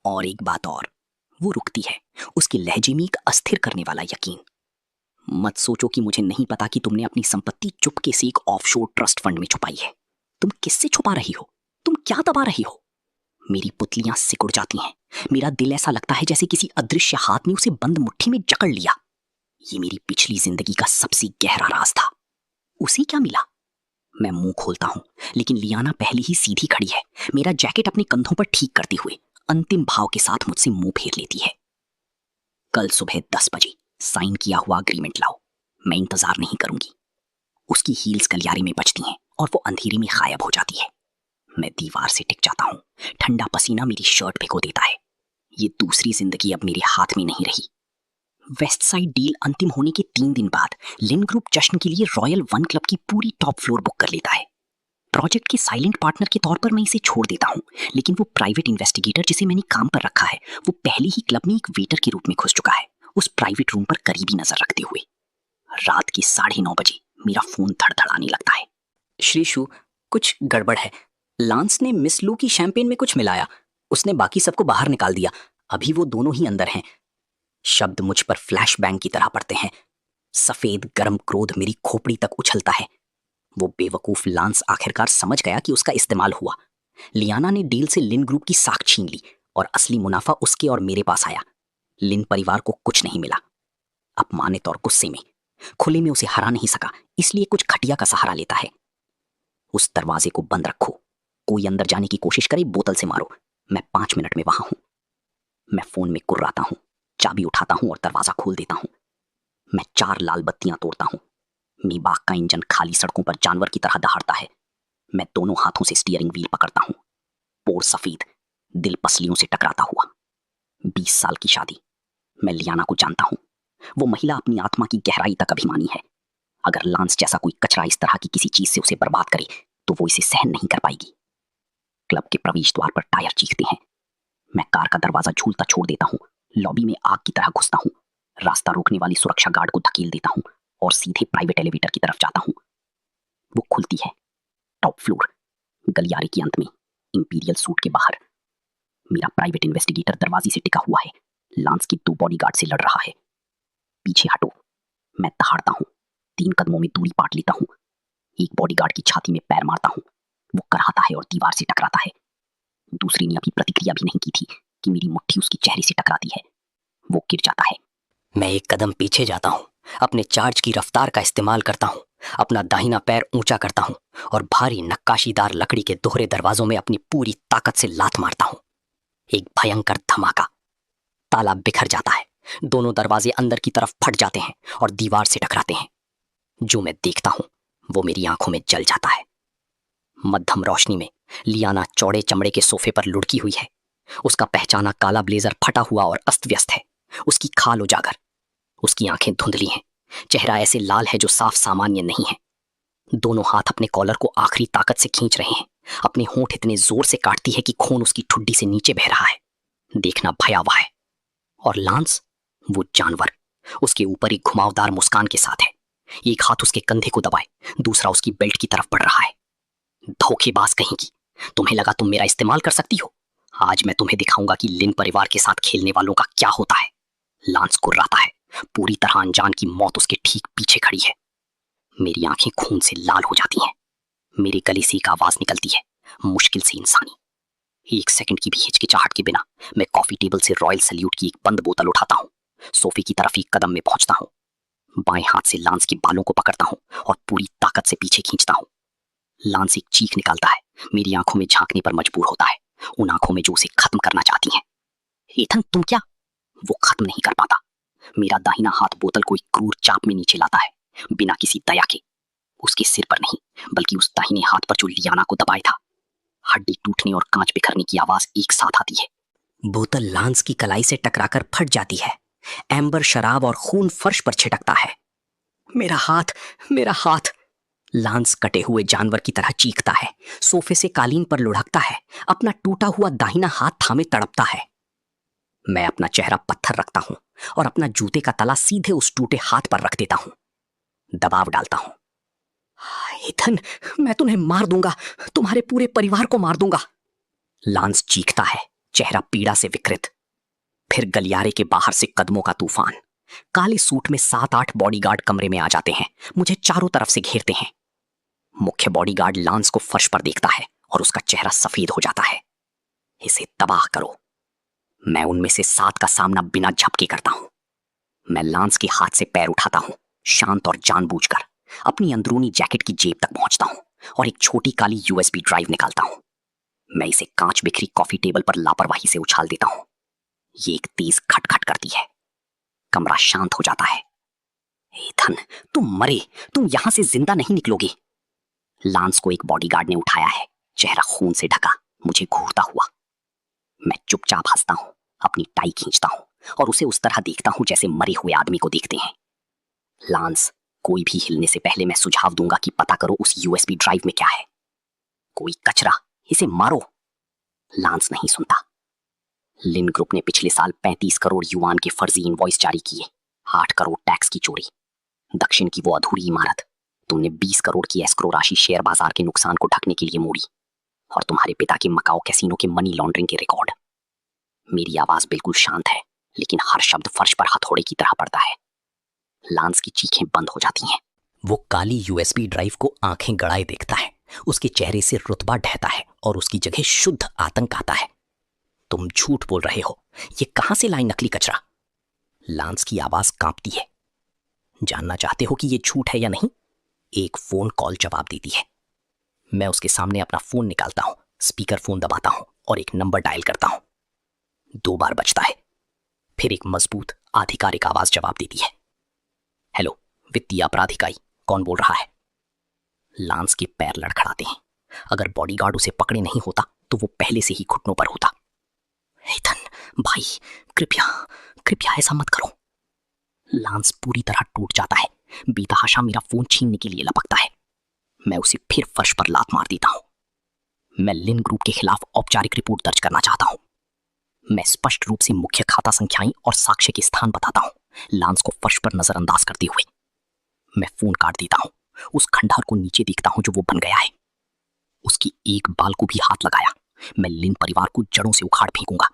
और एक बात और। वो रुकती है, उसके लहजे में एक अस्थिर करने वाला यकीन। मत सोचो कि मुझे नहीं पता कि तुमने अपनी संपत्ति चुपके से एक ऑफशोर ट्रस्ट फंड में छुपाई है। तुम किससे छुपा रही हो? तुम क्या दबा रही हो? मेरी पुतलियां सिकुड़ जाती हैं। मेरा दिल ऐसा लगता है जैसे किसी अदृश्य हाथ ने उसे बंद मुट्ठी में जकड़ लिया। ये मेरी पिछली जिंदगी का सबसे गहरा राज था। उसे क्या मिला? मैं मुंह खोलता हूं, लेकिन लियाना पहले ही सीधी खड़ी है, मेरा जैकेट अपने कंधों पर ठीक करते हुए अंतिम भाव के साथ मुझसे मुंह फेर लेती है। कल सुबह 10 बजे साइन किया हुआ अग्रीमेंट लाओ, मैं इंतजार नहीं करूंगी। उसकी हील्स गलियारे में बजती हैं और वो अंधेरे में गायब हो जाती है। मैं दीवार से टिक जाता हूं, ठंडा पसीना मेरी शर्ट भिगो देता है। ये दूसरी जिंदगी अब मेरे हाथ में नहीं रही। वेस्ट साइड डील अंतिम होने के 3 दिन बाद लिन ग्रुप जश्न के लिए रॉयल वन क्लब की पूरी टॉप फ्लोर बुक कर लेता है। प्रोजेक्ट के साइलेंट पार्टनर के तौर पर मैं इसे छोड़ देता हूं, लेकिन वो प्राइवेट इन्वेस्टिगेटर जिसे मैंने काम पर रखा है, वो पहले ही क्लब में एक वेटर के रूप में घुस चुका है, उस प्राइवेट रूम पर करीबी नजर रखते हुए। रात के 9:30 बजे मेरा फोन धड़धड़ाने लगता है। श्री शू, कुछ गड़बड़ है। लांस ने मिस लू की शैंपेन में कुछ मिलाया, उसने बाकी सबको बाहर निकाल दिया। अभी वो दोनों ही अंदर हैं। शब्द मुझ पर फ्लैश बैंग की तरह पड़ते हैं। सफेद गर्म क्रोध मेरी खोपड़ी तक उछलता है। वो बेवकूफ लांस आखिरकार समझ गया कि उसका इस्तेमाल हुआ। लियाना ने डील से लिन ग्रुप की साख छीन ली और असली मुनाफा उसके और मेरे पास आया। लिन परिवार को कुछ नहीं मिला। अपमानित और गुस्से में खुले में उसे हरा नहीं सका, इसलिए कुछ घटिया का सहारा लेता है। उस दरवाजे को बंद रखो, कोई अंदर जाने की कोशिश करे बोतल से मारो। मैं 5 मिनट में वहां हूं। मैं फोन में कुर्राता हूं, चाबी उठाता हूं और दरवाजा खोल देता हूं। मैं 4 लाल बत्तियां तोड़ता हूं। मीबाग का इंजन खाली सड़कों पर जानवर की तरह दहाड़ता है। मैं दोनों हाथों से स्टीयरिंग व्हील पकड़ता हूं। पोर सफेद, दिल पसलियों से टकराता हुआ। 20 साल की शादी। मैं लियाना को जानता हूं। वो महिला अपनी आत्मा की गहराई तक अभिमानी है। अगर लांस जैसा कोई कचरा इस तरह की किसी चीज से उसे बर्बाद करे तो वो इसे सहन नहीं कर पाएगी। क्लब के प्रवेश द्वार पर टायर चीखते हैं। मैं कार का दरवाजा झूलता छोड़ देता हूं। लॉबी में आग की तरह घुसता हूं। रास्ता रोकने वाली सुरक्षा गार्ड को धकेल देता हूं और सीधे प्राइवेट एलिवेटर की तरफ जाता हूं। वो खुलती है। टॉप फ्लोर, गलियारे के अंत में, इंपीरियल सूट के बाहर। मेरा प्राइवेट इन्वेस्टिगेटर दरवाजे से टिका हुआ है। लांस की 2 बॉडीगार्ड से लड़ रहा है। पीछे हटो। मैं दहाड़ता हूं। 3 कदमों में दूरी पाट लेता हूं। एक बॉडीगार्ड की छाती में पैर मारता हूं। वो कराहता है और दीवार से टकराता है। दूसरे ने अभी प्रतिक्रिया भी नहीं की थी कि मेरी मुट्ठी उसकी चेहरे से टकराती है। वो गिर जाता है। मैं 1 कदम पीछे जाता हूं। अपने चार्ज की रफ्तार का इस्तेमाल करता हूं। अपना दाहिना पैर ऊंचा करता हूं और भारी नक्काशीदार लकड़ी के दोहरे दरवाजों में अपनी पूरी ताकत से लात मारता हूं। एक भयंकर धमाका। ताला बिखर जाता है। दोनों दरवाजे अंदर की तरफ फट जाते हैं और दीवार से टकराते हैं। जो मैं देखता हूं वो मेरी आंखों में जल जाता है। मध्यम रोशनी में लियाना चौड़े चमड़े के सोफे पर लुढ़की हुई है। उसका पहचाना काला ब्लेजर फटा हुआ और अस्त व्यस्त है। उसकी खाल उजागर। उसकी आंखें धुंधली हैं। चेहरा ऐसे लाल है जो साफ सामान्य नहीं है। दोनों हाथ अपने कॉलर को आखिरी ताकत से खींच रहे हैं। अपने होंठ इतने जोर से काटती है कि खून उसकी ठुड्डी से नीचे बह रहा है। देखना भयावह है। और लांस, वो जानवर, उसके ऊपर एक घुमावदार मुस्कान के साथ है। एक हाथ उसके कंधे को दबाए, दूसरा उसकी बेल्ट की तरफ बढ़ रहा है। धोखेबाज कहेंगी, तुम्हें लगा तुम मेरा इस्तेमाल कर सकती हो? आज मैं तुम्हें दिखाऊंगा कि लिन परिवार के साथ खेलने वालों का क्या होता है। लांस कुर्राता है। पूरी तरह अनजान की मौत उसके ठीक पीछे खड़ी है। मेरी आंखें खून से लाल हो जाती हैं। मेरे गले से एक आवाज निकलती है, मुश्किल से इंसानी। 1 सेकंड की भी हिचकिचाहट के बिना मैं कॉफी टेबल से रॉयल सैल्यूट की एक बंद बोतल उठाता हूँ। सोफे की तरफ 1 कदम में पहुंचता हूँ। बाएं हाथ से लांस के बालों को पकड़ता हूँ और पूरी ताकत से पीछे खींचता हूँ। लांस एक चीख निकालता है। मेरी आंखों में झांकने पर मजबूर होता है, उन आंखों में जो उसे खत्म करना चाहती हैं। एथन, तुम क्या? वो खत्म नहीं कर पाता। मेरा दाहिना हाथ बोतल को एक क्रूर चाप में नीचे लाता है, बिना किसी दया के। उसके सिर पर नहीं, बल्कि उस दाहिने हाथ पर जो लियाना को दबाए था। हड्डी टूटने और कांच बिखरने की आवाज एक साथ आती है। बोतल लांस की कलाई से टकराकर फट जाती है। एम्बर शराब और खून फर्श पर छिटकता है। मेरा हाथ, मेरा हाथ! लांस कटे हुए जानवर की तरह चीखता है, सोफे से कालीन पर लुढ़कता है, अपना टूटा हुआ दाहिना हाथ थामे तड़पता है। मैं अपना चेहरा पत्थर रखता हूं और अपना जूते का तला सीधे उस टूटे हाथ पर रख देता हूं। दबाव डालता हूं। एथन, मैं तुम्हें मार दूंगा, तुम्हारे पूरे परिवार को मार दूंगा। लांस चीखता है, चेहरा पीड़ा से विकृत। फिर गलियारे के बाहर से कदमों का तूफान। काले सूट में 7-8 बॉडीगार्ड कमरे में आ जाते हैं, मुझे चारों तरफ से घेरते हैं। मुख्य बॉडीगार्ड लांस को फर्श पर देखता है और उसका चेहरा सफेद हो जाता है। इसे तबाह करो। मैं उनमें से 7 का सामना बिना झपके करता हूं। मैं लांस के हाथ से पैर उठाता हूं, शांत और जानबूझकर। अपनी अंदरूनी जैकेट की जेब तक पहुंचता हूं और एक छोटी काली यूएसबी ड्राइव निकालता हूं। मैं इसे कांच बिखरी कॉफी टेबल पर लापरवाही से उछाल देता हूं। ये एक तेज खटखट करती है। कमरा शांत हो जाता है। एथन, तुम मरे, तुम यहां से जिंदा नहीं निकलोगे। लांस को एक बॉडीगार्ड ने उठाया है, चेहरा खून से ढका, मुझे घूरता हुआ। मैं चुपचाप हंसता हूं, अपनी टाई खींचता हूं और उसे उस तरह देखता हूं जैसे मरे हुए आदमी को देखते हैं। लांस, कोई भी हिलने से पहले मैं सुझाव दूंगा कि पता करो उस यूएसबी ड्राइव में क्या है। कोई कचरा, इसे मारो। लांस नहीं सुनता। लिन ग्रुप ने पिछले साल 35 करोड़ युआन के फर्जी इनवॉइस जारी किए, 8 करोड़ टैक्स की चोरी, दक्षिण की वो अधूरी इमारत। तुमने 20 करोड़ की एस्क्रो राशि शेयर बाजार के नुकसान को ढकने के लिए मोड़ी, और तुम्हारे पिता के मकाओ कैसीनो के मनी लॉन्ड्रिंग के रिकॉर्ड। मेरी आवाज बिल्कुल शांत है, लेकिन हर शब्द फर्श पर हथौड़े की तरह पड़ता है। लांस की चीखें बंद हो जाती हैं। वो काली यूएसबी ड्राइव को आंखें गड़ाए देखता है। उसके चेहरे से रुतबा ढहता है और उसकी जगह शुद्ध आतंक आता है। तुम झूठ बोल रहे हो। ये कहां से लाई नकली कचरा? लांस की आवाज कांपती है। जानना चाहते हो कि ये झूठ है या नहीं? एक फोन कॉल जवाब देती है। मैं उसके सामने अपना फोन निकालता हूं, स्पीकर फोन दबाता हूं और एक नंबर डायल करता हूं। 2 बार बजता है। फिर एक मजबूत आधिकारिक आवाज जवाब देती है। हेलो, वित्तीय अपराध इकाई, कौन बोल रहा है? लांस के पैर लड़खड़ाते हैं। अगर बॉडीगार्ड उसे पकड़े नहीं होता तो वो पहले से ही घुटनों पर होता। एथन भाई, कृपया कृपया ऐसा मत करो। लांस पूरी तरह टूट जाता है। बेतहाशा मेरा फोन छीनने के लिए लपकता है। मैं उसे फिर फर्श पर लात मार देता हूं। मैं लिन ग्रुप के खिलाफ औपचारिक रिपोर्ट दर्ज करना चाहता हूं। मैं स्पष्ट रूप से मुख्य खाता संख्याएं और साक्ष्य के स्थान बताता हूं, लांस को फर्श पर नजरअंदाज करते हुए। मैं फोन काट देता हूं। उस खंडहर को नीचे देखता हूं जो वो बन गया है। उसकी एक बाल को भी हाथ लगाया। मैं लिन परिवार को जड़ों से उखाड़ फेंकूंगा।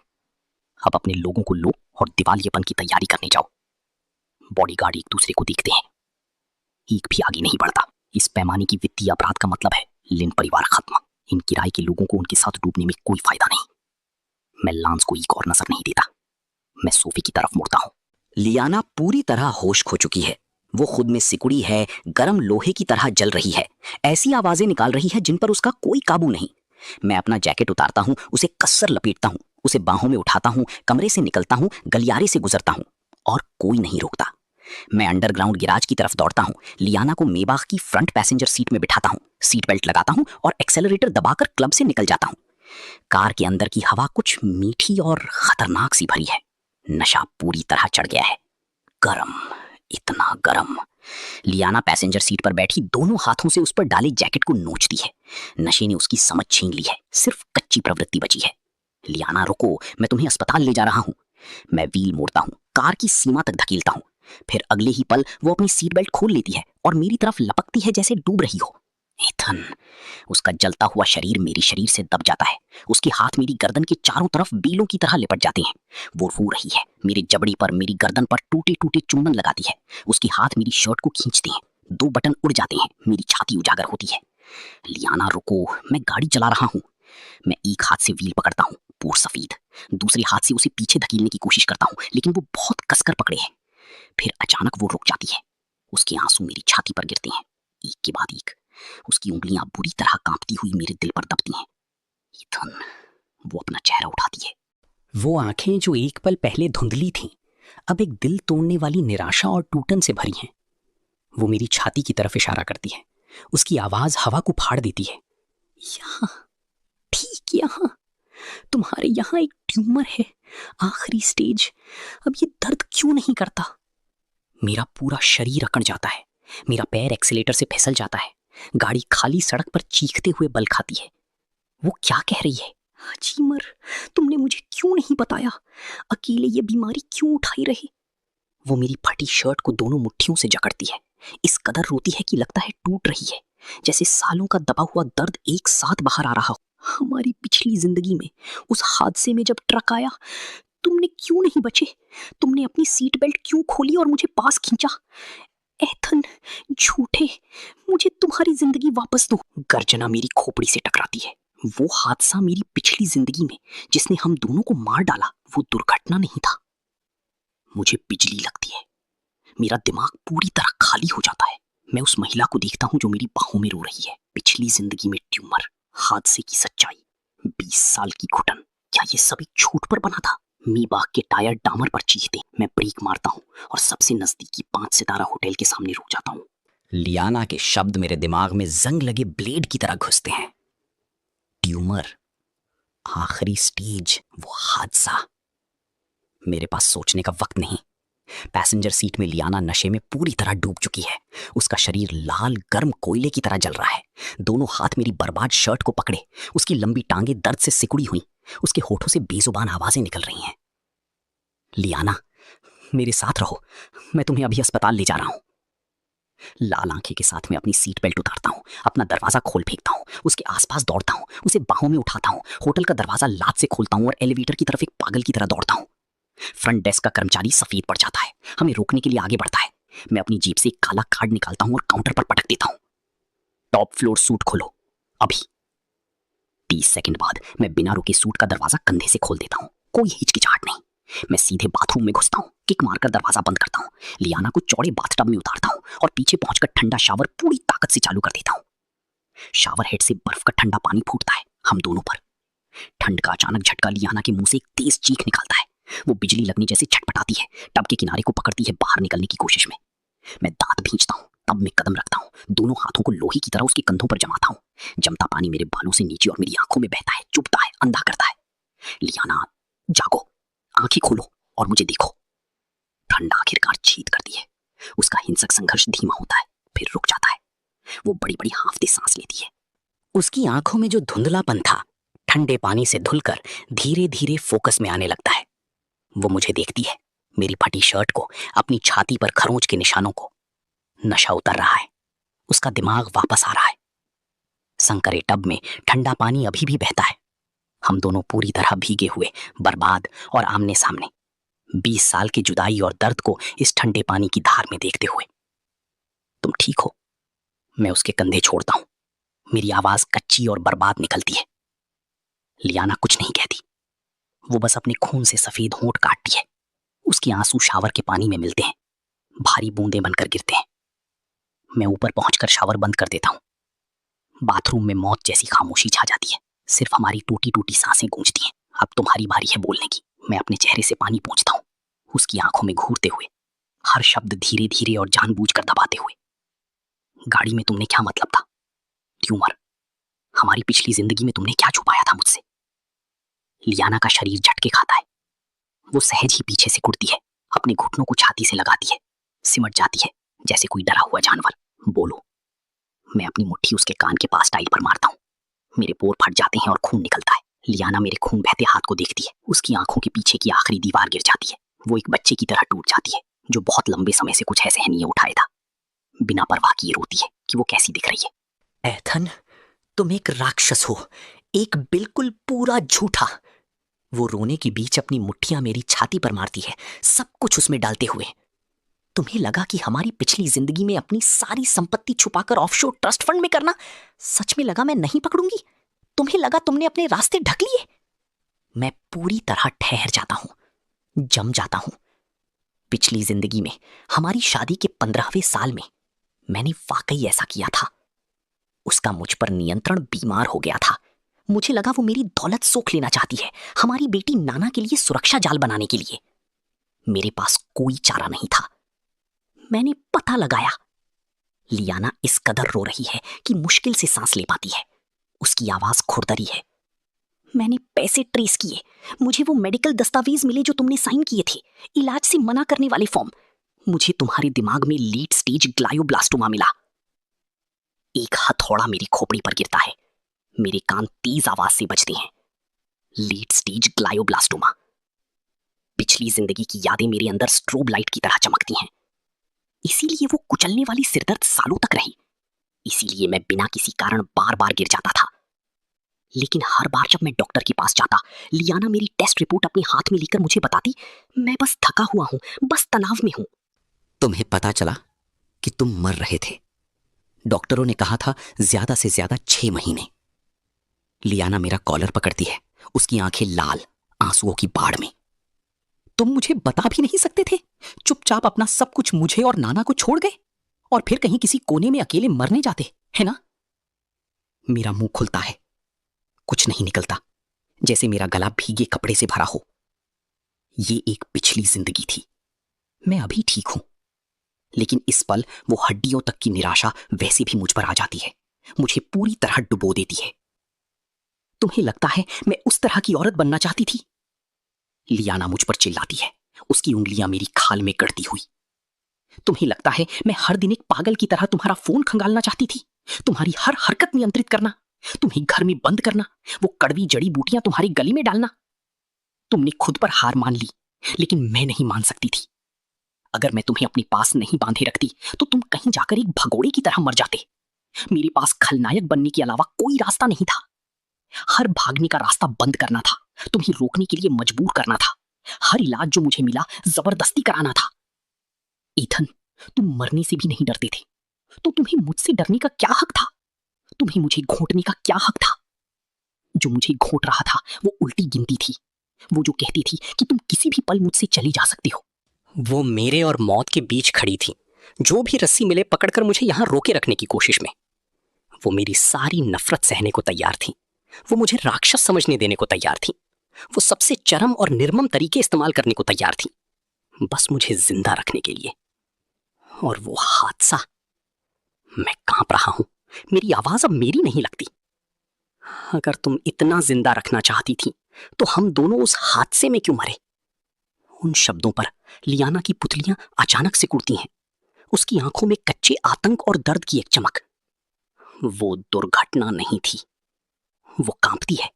अब अपने लोगों को लो और दिवालियेपन की तैयारी करने जाओ। बॉडीगार्ड एक दूसरे को देखते हैं। एक भी आगे नहीं बढ़ता। इस पैमाने की वित्तीय अपराध का मतलब है लिन परिवार खत्म। इन किराए के लोगों को उनके साथ डूबने में कोई फायदा नहीं। मैं लांस को एक और नजर नहीं देता। मैं सोफे की तरफ मुड़ता हूं। लियाना पूरी तरह होश खो चुकी है। वो खुद में सिकुड़ी है, गर्म लोहे की तरह जल रही है। ऐसी आवाजें निकाल रही है जिन पर उसका कोई काबू नहीं। मैं अपना जैकेट उतारता हूं, उसे कसकर लपेटता हूं, उसे बाहों में उठाता हूं, कमरे से निकलता हूं, गलियारे से गुजरता हूं और कोई नहीं रोकता। मैं अंडरग्राउंड गिराज की तरफ दौड़ता हूं। लियाना को मेबाख की फ्रंट पैसेंजर सीट में बिठाता हूं, सीट बेल्ट लगाता हूं और एक्सेलरेटर दबाकर क्लब से निकल जाता हूं। कार के अंदर की हवा कुछ मीठी और खतरनाक सी भरी है। नशा पूरी तरह चढ़ गया है। गरम, इतना गरम। लियाना पैसेंजर सीट पर बैठी दोनों हाथों से उस पर डाले जैकेट को नोचती है। नशे ने उसकी समझ छीन ली है। सिर्फ कच्ची प्रवृत्ति बची है। लियाना रुको, मैं तुम्हें अस्पताल ले जा रहा हूं। मैं व्हील मोड़ता हूं, कार की सीमा तक धकेलता हूं। फिर अगले ही पल वो अपनी सीट बेल्ट खोल लेती है और मेरी तरफ लपकती है जैसे डूब रही हो। एथन, उसका जलता हुआ शरीर मेरे शरीर से दब जाता है। उसके हाथ मेरी गर्दन के चारों तरफ बीलों की तरह लिपट जाते हैं। वो रो रही है। मेरे जबड़े पर, मेरी गर्दन पर टूटे टूटे चुंबन लगाती है। उसके हाथ मेरी शर्ट को खींचते हैं। 2 बटन उड़ जाते हैं। मेरी छाती उजागर होती है। लियाना रुको, मैं गाड़ी चला रहा हूं। मैं एक हाथ से व्हील पकड़ता हूं, पूर सफेद। दूसरे हाथ से उसे पीछे धकेलने की कोशिश करता हूं, लेकिन वो बहुत कसकर पकड़े है। फिर अचानक वो रुक जाती है। उसके आंसू मेरी छाती पर गिरते हैं, एक के बाद एक। उसकी उंगलियां बुरी तरह कांपती हुई मेरे दिल पर दबती हैं। इथन, वो अपना चेहरा उठाती है। वो आंखें जो एक पल पहले धुंधली थीं, अब एक दिल तोड़ने वाली निराशा और टूटन से भरी हैं। वो मेरी छाती की तरफ इशारा करती है। उसकी आवाज हवा को फाड़ देती है। यहाँ, ठीक यहाँ, तुम्हारे यहाँ एक ट्यूमर है, आखिरी स्टेज। अब ये दर्द क्यों नहीं करता? मेरा पूरा शरीर अकड़ जाता है। मेरा पैर एक्सीलेटर से फिसल जाता है। गाड़ी खाली सड़क पर चीखते हुए बल खाती है। वो क्या कह रही है? अजीमर, तुमने मुझे क्यों नहीं बताया? अकेले ये बीमारी क्यों उठाई रही? वो मेरी फटी शर्ट को दोनों मुट्ठियों से जकड़ती है। इस कदर रोती है कि लगता है टूट रही है, जैसे सालों का दबा हुआ दर्द एक साथ बाहर आ रहा हो। हमारी पिछली जिंदगी में, उस हादसे में जब ट्रक आया, तुमने क्यों नहीं बचे? तुमने अपनी सीट बेल्ट क्यों खोली और मुझे पास खींचा? एथन, झूठे, मुझे तुम्हारी जिंदगी वापस दो। गर्जना मेरी खोपड़ी से टकराती है। वो हादसा मेरी पिछली जिंदगी में जिसने हम दोनों को मार डाला, वो दुर्घटना नहीं था। मुझे बिजली लगती है। मेरा दिमाग पूरी तरह खाली हो जाता है। मैं उस महिला को देखता हूं जो मेरी बाहों में रो रही है। पिछली जिंदगी में ट्यूमर, हादसे की सच्चाई, 20 साल की घुटन। क्या ये सब एक झूठ पर बना था? मीबाग के टायर डामर पर चीखते। मैं ब्रेक मारता हूँ और सबसे नजदीकी 5 सितारा होटल के सामने रुक जाता हूँ। लियाना के शब्द मेरे दिमाग में जंग लगे ब्लेड की तरह घुसते हैं। ट्यूमर, आखिरी स्टेज, वो हादसा। मेरे पास सोचने का वक्त नहीं। पैसेंजर सीट में लियाना नशे में पूरी तरह डूब चुकी है। उसका शरीर लाल गर्म कोयले की तरह जल रहा है। दोनों हाथ मेरी बर्बाद शर्ट को पकड़े। उसकी लंबी टांगें दर्द से सिकुड़ी हुई। उसके होठों से बेजुबान आवाजें निकल रही हैं। लियाना, मेरे साथ रहो, मैं तुम्हें अभी अस्पताल ले जा रहा हूं। लाल आंखें के साथ मैं अपनी सीट बेल्ट उतारता हूं, अपना दरवाजा खोल फेंकता हूं, उसके आसपास दौड़ता हूं, उसे बाहों में उठाता हूं, होटल का दरवाजा लात से खोलता हूं और एलिवेटर की तरफ एक पागल की तरह दौड़ता हूं। फ्रंट डेस्क का कर्मचारी सफेद पड़ जाता है, हमें रोकने के लिए आगे बढ़ता है। मैं अपनी जेब से एक काला कार्ड निकालता हूं और काउंटर पर पटक देता हूं। टॉप फ्लोर सूट खोलो, अभी। 30 सेकंड बाद मैं बिना रुके सूट का दरवाजा कंधे से खोल देता हूं। कोई हिचकिचाहट नहीं। मैं सीधे बाथरूम में घुसता हूँ, किक मारकर दरवाजा बंद करता हूँ, लियाना को चौड़े बाथटब में उतारता हूँ और पीछे पहुंचकर ठंडा शावर पूरी ताकत से चालू कर देता हूँ। शावर हेड से बर्फ का ठंडा पानी फूटता है हम दोनों पर। ठंड का अचानक झटका लियाना के मुंह से एक तेज चीख निकालता है। वो बिजली लगने जैसे छटपटाती है, टब के किनारे को पकड़ती है बाहर निकलने की कोशिश में। मैं दांत भींचता हूँ, तब में कदम रखता हूँ, दोनों हाथों को लोहे की तरह उसके कंधों पर जमाता हूँ। जमता पानी मेरे बालों से नीचे और मेरी आंखों में बहता है, चुभता है, अंधा करता है। लियाना, जागो, आंखें खोलो और मुझे देखो। ठंड आखिरकार जीत करती है। उसका हिंसक संघर्ष धीमा होता है, फिर रुक जाता है। वो बड़ी बड़ी हांफते सांस लेती है। उसकी आंखों में जो धुंधलापन था ठंडे पानी से धुलकर धीरे धीरे फोकस में आने लगता है। वो मुझे देखती है, मेरी फटी शर्ट को, अपनी छाती पर खरोंच के निशानों को। नशा उतर रहा है, उसका दिमाग वापस आ रहा है। संकरे टब में ठंडा पानी अभी भी बहता है। हम दोनों पूरी तरह भीगे हुए, बर्बाद और आमने सामने, 20 साल की जुदाई और दर्द को इस ठंडे पानी की धार में देखते हुए। तुम ठीक हो? मैं उसके कंधे छोड़ता हूं। मेरी आवाज कच्ची और बर्बाद निकलती है। लियाना कुछ नहीं कहती, वो बस अपने खून से सफेद होंठ काटती है। उसके आंसू शावर के पानी में मिलते हैं, भारी बूंदें बनकर गिरते हैं। मैं ऊपर पहुंचकर शावर बंद कर देता हूं। बाथरूम में मौत जैसी खामोशी छा जाती है, सिर्फ हमारी टूटी टूटी सांसें गूंजती हैं। अब तुम्हारी बारी है बोलने की। मैं अपने चेहरे से पानी पोंछता हूं, उसकी आंखों में घूरते हुए, हर शब्द धीरे धीरे और जानबूझकर दबाते हुए। गाड़ी में तुमने क्या मतलब था? ट्यूमर। हमारी पिछली जिंदगी में तुमने क्या छुपाया था मुझसे? लियाना का शरीर झटके खाता है। वो सहज ही पीछे से कुड़ती है, अपने घुटनों को छाती से लगाती है, सिमट जाती है जैसे कोई डरा हुआ जानवर। बोलो। मैं अपनी मुट्ठी उसके कान के पास टाइल पर मारता हूँ। मेरे पोर फट जाते हैं और खून निकलता है। लियाना मेरे खून बहते हाथ को देखती है। उसकी आंखों के पीछे की आखिरी दीवार गिर जाती है। वो एक बच्चे की तरह टूट जाती है जो बहुत लंबे समय से कुछ ऐसे नहीं उठाए था। बिना परवाह किए रोती है कि वो कैसी दिख रही है। एथन, तुम एक राक्षस हो, एक बिल्कुल पूरा झूठा। वो रोने के बीच अपनी मुट्ठियां मेरी छाती पर मारती है, सब कुछ उसमें डालते हुए। तुम्हें लगा कि हमारी पिछली जिंदगी में अपनी सारी संपत्ति छुपाकर ऑफशोर ट्रस्ट फंड में करना सच में लगा मैं नहीं पकड़ूंगी? तुम्हें लगा तुमने अपने रास्ते ढक लिए? मैं पूरी तरह ठहर जाता हूं, जम जाता हूं। पिछली जिंदगी में, हमारी शादी के 15वें साल में, मैंने वाकई ऐसा किया था। उसका मुझ पर नियंत्रण बीमार हो गया था। मुझे लगा वो मेरी दौलत सोख लेना चाहती है, हमारी बेटी नाना के लिए सुरक्षा जाल बनाने के लिए। मेरे पास कोई चारा नहीं था। मैंने पता लगाया। लियाना इस कदर रो रही है कि मुश्किल से सांस ले पाती है। उसकी आवाज खुरदरी है। मैंने पैसे ट्रेस किए। मुझे वो मेडिकल दस्तावेज मिले जो तुमने साइन किए थे, इलाज से मना करने वाले फॉर्म। मुझे तुम्हारे दिमाग में लेट स्टेज ग्लायोब्लास्टोमा मिला। एक हथौड़ा मेरी खोपड़ी पर गिरता है। मेरे कान तेज आवाज से बजते हैं। Late stage glioblastoma. पिछली जिंदगी की यादें मेरे अंदर स्ट्रोब लाइट की तरह चमकती हैं। इसीलिए वो कुचलने वाली सिरदर्द सालों तक रही। इसीलिए मैं बिना किसी कारण बार बार गिर जाता था। लेकिन हर बार जब मैं डॉक्टर के पास जाता, लियाना मेरी टेस्ट रिपोर्ट अपने हाथ में लेकर मुझे बताती, मैं बस थका हुआ हूं, बस तनाव में हूं। तुम्हें पता चला कि तुम मर रहे थे। डॉक्टरों ने कहा था ज्यादा से ज्यादा 6 महीने। लियाना मेरा कॉलर पकड़ती है, उसकी आंखें लाल, आंसुओं की बाढ़ में। तुम मुझे बता भी नहीं सकते थे? चुपचाप अपना सब कुछ मुझे और नाना को छोड़ गए और फिर कहीं किसी कोने में अकेले मरने जाते, है ना? मेरा मुंह खुलता है, कुछ नहीं निकलता, जैसे मेरा गला भीगे कपड़े से भरा हो। ये एक पिछली जिंदगी थी। मैं अभी ठीक हूं, लेकिन इस पल वो हड्डियों तक की निराशा वैसे भी मुझ पर आ जाती है, मुझे पूरी तरह डुबो देती है। तुम्हें लगता है मैं उस तरह की औरत बनना चाहती थी? लियाना मुझ पर चिल्लाती है, उसकी उंगलियां मेरी खाल में गड़ती हुई। तुम्हें लगता है मैं हर दिन एक पागल की तरह तुम्हारा फोन खंगालना चाहती थी, तुम्हारी हर हरकत नियंत्रित करना, तुम्हें घर में बंद करना, वो कड़वी जड़ी बूटियां तुम्हारे गले में डालना? तुमने खुद पर हार मान ली, लेकिन मैं नहीं मान सकती थी। अगर मैं तुम्हें अपने पास नहीं बांधे रखती तो तुम कहीं जाकर एक भगोड़े की तरह मर जाते। मेरे पास खलनायक बनने के अलावा कोई रास्ता नहीं था। हर भागने का रास्ता बंद करना था, तुम्हें रोकने के लिए मजबूर करना था, हर इलाज जो मुझे मिला जबरदस्ती कराना था। ईथन, तुम मरने से भी नहीं डरते थे, तो तुम्हें मुझसे डरने का क्या हक था? तुम्हें मुझे घोंटने का क्या हक था? जो मुझे घोंट रहा था वो उल्टी गिनती थी। वो जो कहती थी कि तुम किसी भी पल मुझसे चली जा सकती हो। वो मेरे और मौत के बीच खड़ी थी, जो भी रस्सी मिले पकड़कर मुझे यहाँ रोके रखने की कोशिश में। वो मेरी सारी नफरत सहने को तैयार थी, वो मुझे राक्षस समझने देने को तैयार थी, वो सबसे चरम और निर्मम तरीके इस्तेमाल करने को तैयार थी, बस मुझे जिंदा रखने के लिए। और वो हादसा, मैं कांप रहा हूं, मेरी आवाज अब मेरी नहीं लगती। अगर तुम इतना जिंदा रखना चाहती थी तो हम दोनों उस हादसे में क्यों मरे? उन शब्दों पर लियाना की पुतलियां अचानक सिकुड़ती हैं, उसकी आंखों में कच्चे आतंक और दर्द की एक चमक। वो दुर्घटना नहीं थी, वो कांपती है,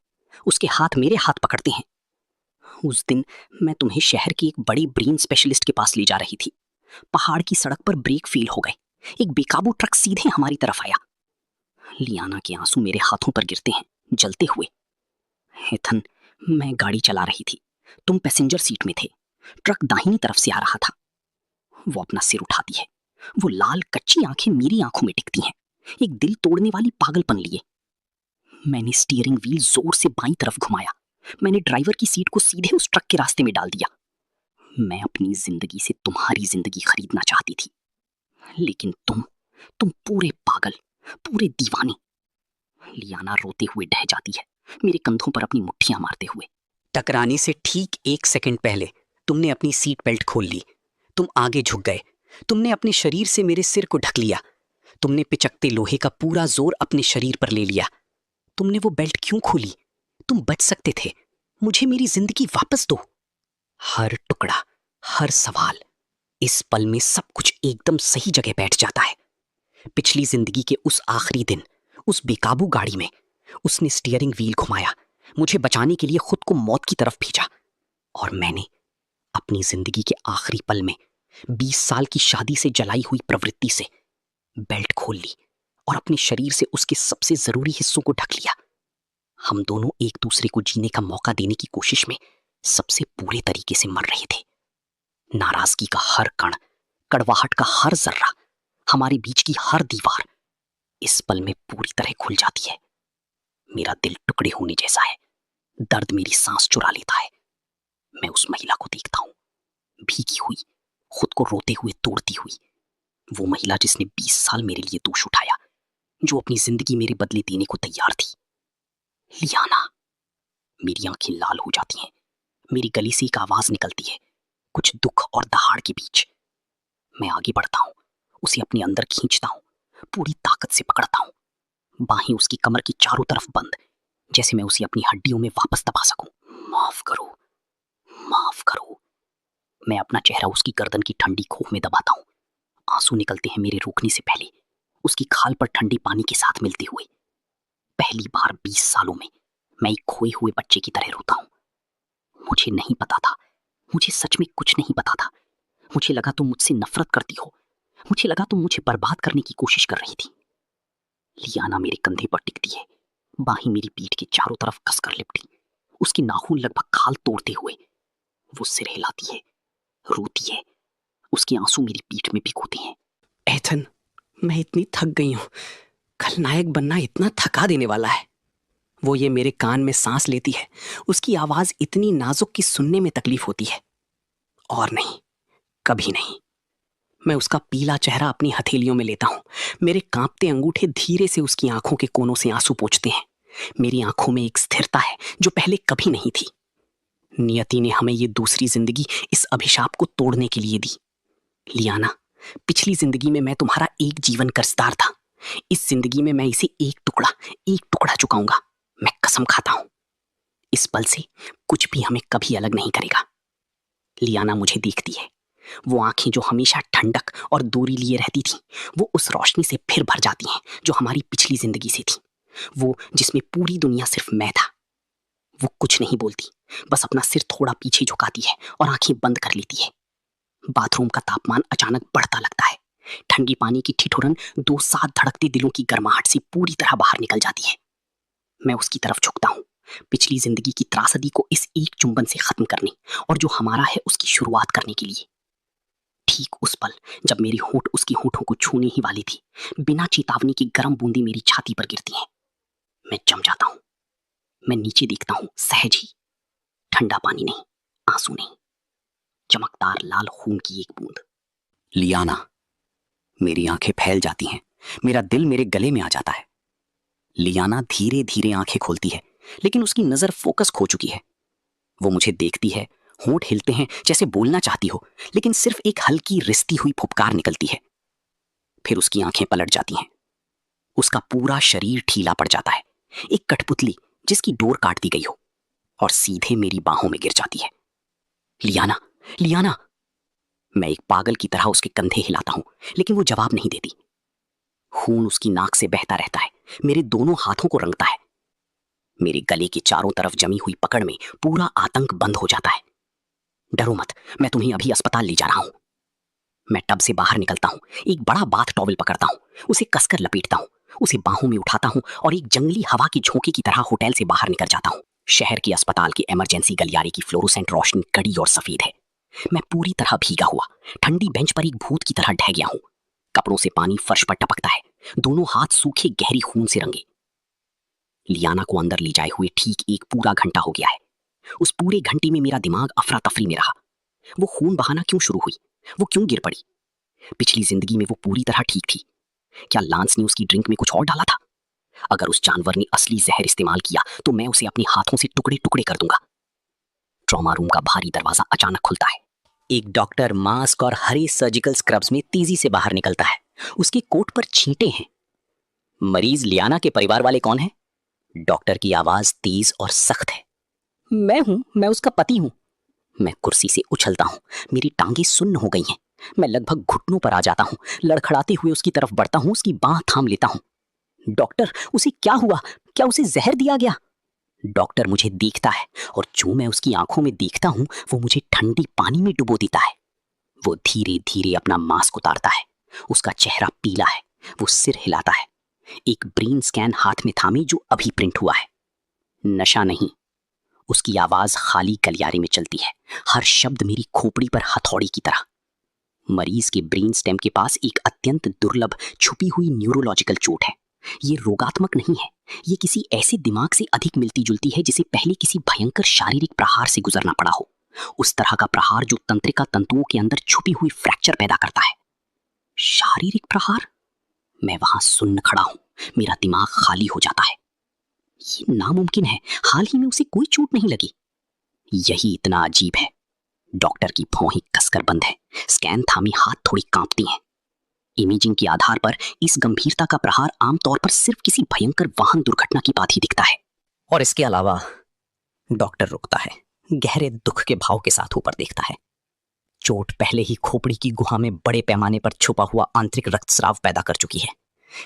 उसके हाथ मेरे हाथ पकड़ते हैं। उस दिन मैं तुम्हें शहर के एक बड़े ब्रेन स्पेशलिस्ट के पास ले जा रही थी। पहाड़ की सड़क पर ब्रेक फेल हो गए, एक बेकाबू ट्रक सीधे हमारी तरफ आया। लियाना के आंसू मेरे हाथों पर गिरते हैं, जलते हुए। एथन, मैं गाड़ी चला रही थी, तुम पैसेंजर सीट में थे। ट्रक दाहिनी तरफ से आ रहा था। वो अपना सिर उठाती है, वो लाल कच्ची आंखें मेरी आंखों में टिकती हैं, एक दिल तोड़ने वाली पागलपन लिए। मैंने स्टीयरिंग व्हील जोर से बाईं तरफ घुमाया, मैंने ड्राइवर की सीट को सीधे उस ट्रक के रास्ते में डाल दिया। मैं अपनी जिंदगी से तुम्हारी जिंदगी खरीदना चाहती थी, लेकिन तुम पूरे पागल, पूरे दीवाने। लियाना रोते हुए ढह जाती है, मेरे कंधों पर अपनी मुट्ठियां मारते हुए। टकराने से ठीक 1 सेकंड पहले तुमने अपनी सीट बेल्ट खोल ली, तुम आगे झुक गए, तुमने अपने शरीर से मेरे सिर को ढक लिया, तुमने पिचकते लोहे का पूरा जोर अपने शरीर पर ले लिया। तुमने वो बेल्ट क्यों खोली? तुम बच सकते थे, मुझे मेरी जिंदगी वापस दो। हर टुकड़ा, हर सवाल, इस पल में सब कुछ एकदम सही जगह बैठ जाता है। पिछली जिंदगी के उस आखिरी दिन, उस बेकाबू गाड़ी में उसने स्टीयरिंग व्हील घुमाया, मुझे बचाने के लिए खुद को मौत की तरफ भेजा। और मैंने अपनी जिंदगी के आखिरी पल में 20 साल की शादी से जलाई हुई प्रवृत्ति से बेल्ट खोल ली और अपने शरीर से उसके सबसे जरूरी हिस्सों को ढक लिया। हम दोनों एक दूसरे को जीने का मौका देने की कोशिश में सबसे पूरे तरीके से मर रहे थे। नाराजगी का हर कण, कड़वाहट का हर जर्रा, हमारे बीच की हर दीवार इस पल में पूरी तरह खुल जाती है। मेरा दिल टुकड़े होने जैसा है, दर्द मेरी सांस चुरा लेता है। मैं उस महिला को देखता हूं, भीगी हुई, खुद को रोते हुए तोड़ती हुई। वो महिला जिसने 20 साल मेरे लिए दोष उठाया, जो अपनी जिंदगी मेरे बदले देने को तैयार थी। लियाना। मेरी आंखें लाल हो जाती हैं, मेरी गली से एक आवाज निकलती है, कुछ दुख और दहाड़ के बीच। मैं आगे बढ़ता हूं, उसे अपने अंदर खींचता हूं, पूरी ताकत से पकड़ता हूं। बाहें उसकी कमर की चारों तरफ बंद, जैसे मैं उसे अपनी हड्डियों में वापस दबा सकूं। माफ करो, माफ करो। मैं अपना चेहरा उसकी गर्दन की ठंडी खोह में दबाता हूं। आंसू निकलते हैं मेरे रोकने से पहले, उसकी खाल पर ठंडे पानी के साथ मिलते हुए। पहली बार 20 सालों में मैं एक खोए हुए बच्चे की तरह रोता हूं। मुझे नहीं पता था, मुझे सच में कुछ नहीं पता था। मुझे लगा तुम मुझसे नफरत करती हो, मुझे लगा तुम मुझे बर्बाद करने की कोशिश कर रही थी। लियाना मेरे कंधे पर टिकती है, बाहें मेरी पीठ के चारों तरफ कसकर लिपटी, उसके नाखून लगभग खाल तोड़ते हुए। वो सिर हिलाती है, रोती है, उसके आंसू मेरी पीठ में भिगोते हैं। एथन, मैं इतनी थक गई हूं, खलनायक बनना इतना थका देने वाला है। वो ये मेरे कान में सांस लेती है, उसकी आवाज इतनी नाजुक कि सुनने में तकलीफ होती है। और नहीं, कभी नहीं। मैं उसका पीला चेहरा अपनी हथेलियों में लेता हूं, मेरे कांपते अंगूठे धीरे से उसकी आंखों के कोनों से आंसू पोंछते हैं। मेरी आंखों में एक स्थिरता है जो पहले कभी नहीं थी। नियति ने हमें ये दूसरी जिंदगी इस अभिशाप को तोड़ने के लिए दी। लियाना, पिछली जिंदगी में मैं तुम्हारा एक जीवन कर्जदार था, इस जिंदगी में मैं इसे एक टुकड़ा चुकाऊंगा। मैं कसम खाता हूं, इस पल से कुछ भी हमें कभी अलग नहीं करेगा। लियाना मुझे देखती है, वो आंखें जो हमेशा ठंडक और दूरी लिए रहती थी, वो उस रोशनी से फिर भर जाती हैं जो हमारी पिछली जिंदगी से थी, वो जिसमें पूरी दुनिया सिर्फ मैं था। वो कुछ नहीं बोलती, बस अपना सिर थोड़ा पीछे झुकाती है और आंखें बंद कर लेती है। बाथरूम का तापमान अचानक बढ़ता लगता है, ठंडी पानी की ठिठुरन दो साथ धड़कते दिलों की गर्माहट से पूरी तरह बाहर निकल जाती है। मैं उसकी तरफ झुकता हूं, पिछली जिंदगी की त्रासदी को इस एक चुंबन से खत्म करने और जो हमारा है उसकी शुरुआत करने के लिए। ठीक उस पल जब मेरी होंठ उसकी होंठों को छूने ही वाली थी, बिना चेतावनी की गर्म बूंदी मेरी छाती पर गिरती हैं। मैं जम जाता हूं। मैं नीचे देखता हूं, सहज ही ठंडा पानी नहीं, आंसू नहीं, चमकदार लाल खून की एक बूंद। लियाना। मेरी आंखें फैल जाती हैं, मेरा दिल मेरे गले में आ जाता है। लियाना धीरे धीरे आंखें खोलती है, लेकिन उसकी नजर फोकस खो चुकी है। वो मुझे देखती है, होंठ हिलते हैं जैसे बोलना चाहती हो, लेकिन सिर्फ एक हल्की रिसती हुई फुफकार निकलती है। फिर उसकी आंखें पलट जाती हैं। उसका पूरा शरीर ढीला पड़ जाता है, एक कठपुतली जिसकी डोर काट दी गई हो, और सीधे मेरी बाहों में गिर जाती है। लियाना, लियाना। मैं एक पागल की तरह उसके कंधे हिलाता हूं, लेकिन वो जवाब नहीं देती। खून उसकी नाक से बहता रहता है, मेरे दोनों हाथों को रंगता है। मेरे गले के चारों तरफ जमी हुई पकड़ में पूरा आतंक बंद हो जाता है। डरो मत, मैं तुम्हें अभी अस्पताल ले जा रहा हूं। मैं टब से बाहर निकलता हूं, एक बड़ा बाथ टॉवल पकड़ता हूं, उसे कसकर लपेटता हूं, उसे बाहों में उठाता हूं और एक जंगली हवा की झोंके की तरह होटल से बाहर निकल जाता हूं। शहर के अस्पताल के इमरजेंसी गलियारे की फ्लोरोसेंट रोशनी कड़ी और सफेद है। मैं पूरी तरह भीगा हुआ ठंडी बेंच पर एक भूत की तरह ढह गया हूं। कपड़ों से पानी फर्श पर टपकता है, दोनों हाथ सूखे गहरी खून से रंगे। लियाना को अंदर ले जाए हुए ठीक एक पूरा घंटा हो गया है। उस पूरे घंटे में मेरा दिमाग अफरा तफरी में रहा। वो खून बहाना क्यों शुरू हुई, वो क्यों गिर पड़ी? पिछली जिंदगी में वो पूरी तरह ठीक थी। क्या लांस ने उसकी ड्रिंक में कुछ और डाला था? अगर उस जानवर ने असली जहर इस्तेमाल किया तो मैं उसे अपने हाथों से टुकड़े टुकड़े कर दूंगा। ट्रॉमा रूम का भारी दरवाजा अचानक खुलता है। एक डॉक्टर मास्क और हरे सर्जिकल स्क्रब्स में तेजी से बाहर निकलता है। उसके कोट पर छींटे हैं। मरीज लियाना के परिवार वाले कौन है? डॉक्टर की आवाज तेज और सख्त है। मैं हूं, मैं उसका पति हूं। मैं कुर्सी से उछलता हूं, मेरी टांगें सुन्न हो गई हैं। मैं लगभग घुटनों पर आ जाता हूं, लड़खड़ाते हुए उसकी तरफ बढ़ता हूं, उसकी बांह थाम लेता हूं। डॉक्टर, उसे क्या हुआ? क्या उसे जहर दिया गया? डॉक्टर मुझे देखता है और जो मैं उसकी आंखों में देखता हूं वो मुझे ठंडी पानी में डुबो देता है। वो धीरे धीरे अपना मास्क उतारता है। उसका चेहरा पीला है। वो सिर हिलाता है, एक ब्रेन स्कैन हाथ में थामे जो अभी प्रिंट हुआ है। नशा नहीं। उसकी आवाज खाली गलियारे में चलती है, हर शब्द मेरी खोपड़ी पर हथौड़ी की तरह। मरीज के ब्रेन स्टेम के पास एक अत्यंत दुर्लभ छुपी हुई न्यूरोलॉजिकल चोट है। ये रोगात्मक नहीं है, ये किसी ऐसे दिमाग से अधिक मिलती जुलती है जिसे पहले किसी भयंकर शारीरिक प्रहार से गुजरना पड़ा हो। उस तरह का प्रहार जो तंत्रिका तंतुओं के अंदर छुपी हुई फ्रैक्चर पैदा करता है। शारीरिक प्रहार? मैं वहां सुन्न खड़ा हूं, मेरा दिमाग खाली हो जाता है। ये नामुमकिन है, हाल ही में उसे कोई चोट नहीं लगी। यही इतना अजीब है। डॉक्टर की भौहें कसकर बंद है, स्कैन थामी हाथ थोड़ी कांपती हैं। इमेजिंग के आधार पर इस गंभीरता का प्रहार आमतौर पर सिर्फ किसी भयंकर वाहन दुर्घटना की बात ही दिखता है। और इसके अलावा डॉक्टर रुकता है, गहरे दुख के भाव के साथ ऊपर देखता है। चोट पहले ही खोपड़ी की गुहा में बड़े पैमाने पर छुपा हुआ आंतरिक रक्तस्राव पैदा कर चुकी है।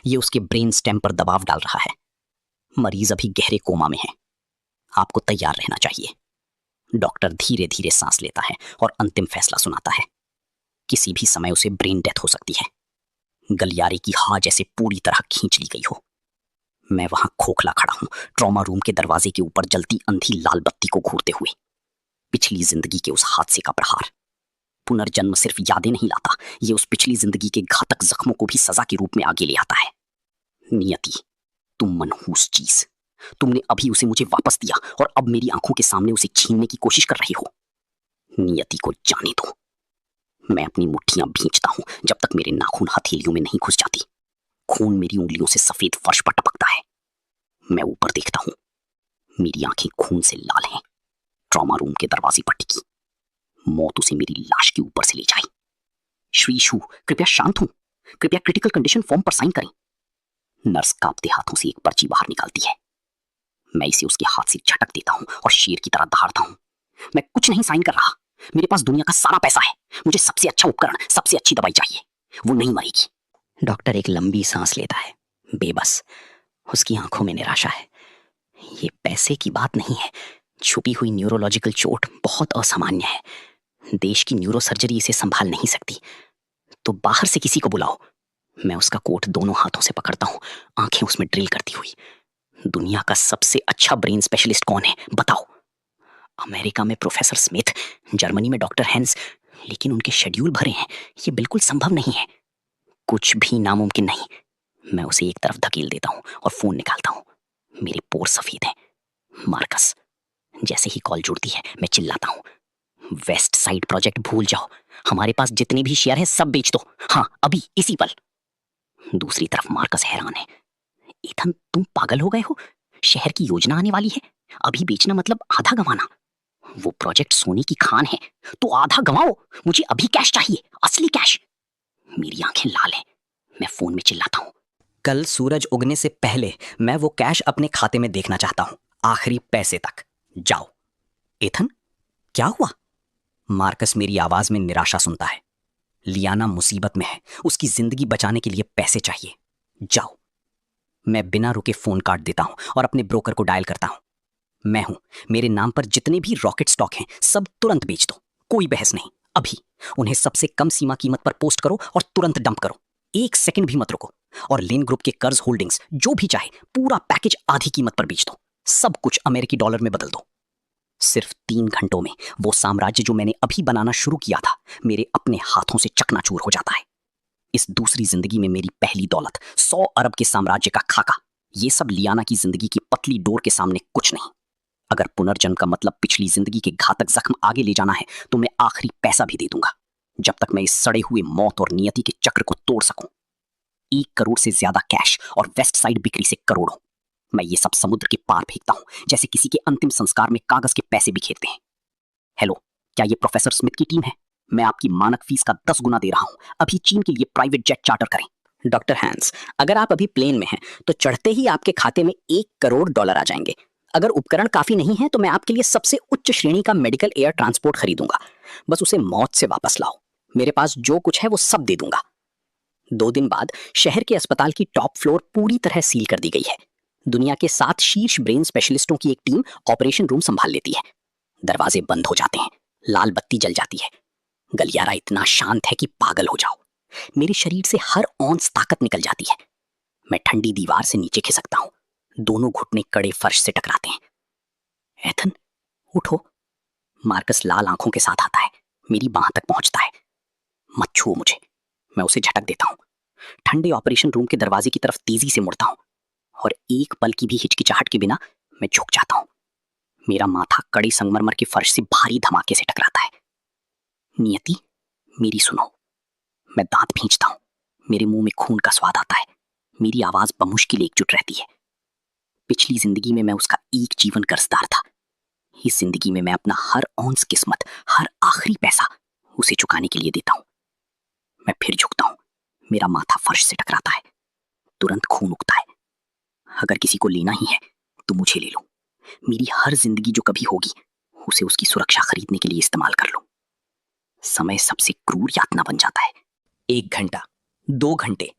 ये उसके ब्रेन स्टेम पर दबाव डाल रहा है। मरीज अभी गहरे कोमा में है। आपको तैयार रहना चाहिए। डॉक्टर धीरे धीरे सांस लेता है और अंतिम फैसला सुनाता है। किसी भी समय उसे ब्रेन डेथ हो सकती है। गलियारे की हा जैसे पूरी तरह खींच ली गई हो। मैं वहां खोखला खड़ा हूं, ट्रॉमा रूम के दरवाजे के ऊपर जलती अंधी लाल बत्ती को घूरते हुए। पिछली जिंदगी के उस हादसे का प्रहार। पुनर्जन्म सिर्फ यादें नहीं लाता, ये उस पिछली जिंदगी के घातक जख्मों को भी सजा के रूप में आगे ले आता है। नियति, तुम मनहूस चीज, तुमने अभी उसे मुझे वापस दिया और अब मेरी आंखों के सामने उसे छीनने की कोशिश कर रही हो। नियति को जाने दो। मैं अपनी मुट्ठियां भींचता हूं जब तक मेरे नाखून हथेलियों में नहीं घुस जाती। खून मेरी उंगलियों से सफेद फर्श पर टपकता है। मैं ऊपर देखता हूं, मेरी आंखें खून से लाल हैं। ट्रॉमा रूम के दरवाजे पर टिकी। मौत उसे मेरी लाश के ऊपर से ले जाए। श्री शू, कृपया शांत हो, कृपया क्रिटिकल कंडीशन फॉर्म पर साइन करें। नर्स कांपते हाथों से एक पर्ची बाहर निकालती है। मैं इसे उसके हाथ से झटक देता हूं और शेर की तरह दहाड़ता हूं। मैं कुछ नहीं साइन कर रहा। मेरे पास दुनिया का सारा पैसा है। मुझे सबसे अच्छा उपकरण, सबसे अच्छी दवाई चाहिए। वो नहीं मरेगी। डॉक्टर एक लंबी सांस लेता है, बेबस। उसकी आंखों में निराशा है। ये पैसे की बात नहीं है। छुपी हुई न्यूरोलॉजिकल चोट बहुत असामान्य है। देश की न्यूरो सर्जरी इसे संभाल नहीं सकती। तो बाहर से किसी को बुलाओ। मैं उसका कोट दोनों हाथों से पकड़ता हूं, आंखें उसमें ड्रिल करती हुई। दुनिया का सबसे अच्छा ब्रेन स्पेशलिस्ट कौन है, बताओ। अमेरिका में प्रोफेसर स्मिथ, जर्मनी में डॉक्टर हेंस, लेकिन उनके शेड्यूल भरे हैं। ये बिल्कुल संभव नहीं है। कुछ भी नामुमकिन नहीं। मैं उसे एक तरफ धकेल देता हूं और फोन निकालता हूं। मेरे पोर सफेद हैं। मार्कस, जैसे ही कॉल जुड़ती है मैं चिल्लाता हूँ, वेस्ट साइड प्रोजेक्ट भूल जाओ, हमारे पास जितने भी शेयर हैं सब बेच दो, हाँ अभी इसी पल। दूसरी तरफ मार्कस हैरान है। इथन तुम पागल हो गए हो, शहर की योजना आने वाली है, अभी बेचना मतलब आधा गंवाना। वो प्रोजेक्ट सोने की खान है, तो आधा गंवाओ, मुझे अभी कैश चाहिए, असली कैश। मेरी आंखें लाल हैं, मैं फोन में चिल्लाता हूँ, कल सूरज उगने से पहले मैं वो कैश अपने खाते में देखना चाहता हूं, आखिरी पैसे तक। जाओ। एथन, क्या हुआ? मार्कस मेरी आवाज में निराशा सुनता है। लियाना मुसीबत में है, उसकी जिंदगी बचाने के लिए पैसे चाहिए। जाओ। मैं बिना रुके फोन काट देता हूं और अपने ब्रोकर को डायल करता हूं। मैं हूं, मेरे नाम पर जितने भी रॉकेट स्टॉक हैं सब तुरंत बेच दो, कोई बहस नहीं, अभी। उन्हें सबसे कम सीमा कीमत पर पोस्ट करो और तुरंत डंप करो, 1 सेकंड भी मत रुको। और लेन ग्रुप के कर्ज होल्डिंग्स जो भी चाहे पूरा पैकेज आधी कीमत पर बेच दो, सब कुछ अमेरिकी डॉलर में बदल दो। सिर्फ 3 घंटों में वो साम्राज्य जो मैंने अभी बनाना शुरू किया था मेरे अपने हाथों से चकनाचूर हो जाता है। इस दूसरी जिंदगी में मेरी पहली दौलत, 100 अरब के साम्राज्य का खाका, ये सब लियाना की जिंदगी की पतली डोर के सामने कुछ नहीं। अगर पुनर्जन्म का मतलब पिछली जिंदगी के घातक जख्म आगे ले जाना है तो मैं आखिरी पैसा भी दे दूंगा, जब तक मैं इस सड़े हुए मौत और नियति के चक्र को तोड़ सकूं। 1 करोड़ से ज्यादा कैश और वेस्ट साइड बिक्री से करोड़ों, मैं ये सब समुद्र के पार फेंकता हूं, जैसे किसी के अंतिम संस्कार में कागज के पैसे बिखेरते हैं। हेलो, क्या ये प्रोफेसर स्मिथ की टीम है? मैं आपकी मानक फीस का 10 गुना दे रहा हूं, अभी चीन के लिए प्राइवेट जेट चार्टर करें। डॉक्टर हैंस, अगर आप अभी प्लेन में हैं तो चढ़ते ही आपके खाते में $1 करोड़ आ जाएंगे। अगर उपकरण काफी नहीं है तो मैं आपके लिए सबसे उच्च श्रेणी का मेडिकल एयर ट्रांसपोर्ट खरीदूंगा, बस उसे मौत से वापस लाओ। मेरे पास जो कुछ है वो सब दे दूंगा। 2 दिन बाद शहर के अस्पताल की टॉप फ्लोर पूरी तरह सील कर दी गई है। दुनिया के 7 शीर्ष ब्रेन स्पेशलिस्टों की एक टीम ऑपरेशन रूम संभाल लेती है। दरवाजे बंद हो जाते हैं, लाल बत्ती जल जाती है। गलियारा इतना शांत है कि पागल हो जाओ। मेरे शरीर से हर औंस ताकत निकल जाती है। मैं ठंडी दीवार से नीचे खिसकता हूं, दोनों घुटने कड़े फर्श से टकराते हैं। एथन, उठो। मार्कस लाल आंखों के साथ आता है, मेरी बांह तक पहुंचता है। मत छुओ मुझे, मैं उसे झटक देता हूं। ठंडे ऑपरेशन रूम के दरवाजे की तरफ तेजी से मुड़ता हूं और एक पल की भी हिचकिचाहट के बिना मैं झुक जाता हूं। मेरा माथा कड़ी संगमरमर के फर्श से भारी धमाके से टकराता है। नियति, मेरी सुनो। मैं दांत भींचता हूं, मेरे मुंह में खून का स्वाद आता है, मेरी आवाज बमुश्किल एकजुट रहती है। पिछली जिंदगी में मैं उसका एक जीवन कर्जदार था, इस जिंदगी में मैं अपना हर औंस किस्मत, हर आखिरी पैसा उसे चुकाने के लिए देता हूं। मैं फिर झुकता हूं, मेरा माथा फर्श से टकराता है, तुरंत खून उगता है। अगर किसी को लेना ही है तो मुझे ले लो, मेरी हर जिंदगी जो कभी होगी उसे उसकी सुरक्षा खरीदने के लिए इस्तेमाल कर लो। समय सबसे क्रूर यातना बन जाता है। 1 घंटा, 2 घंटे,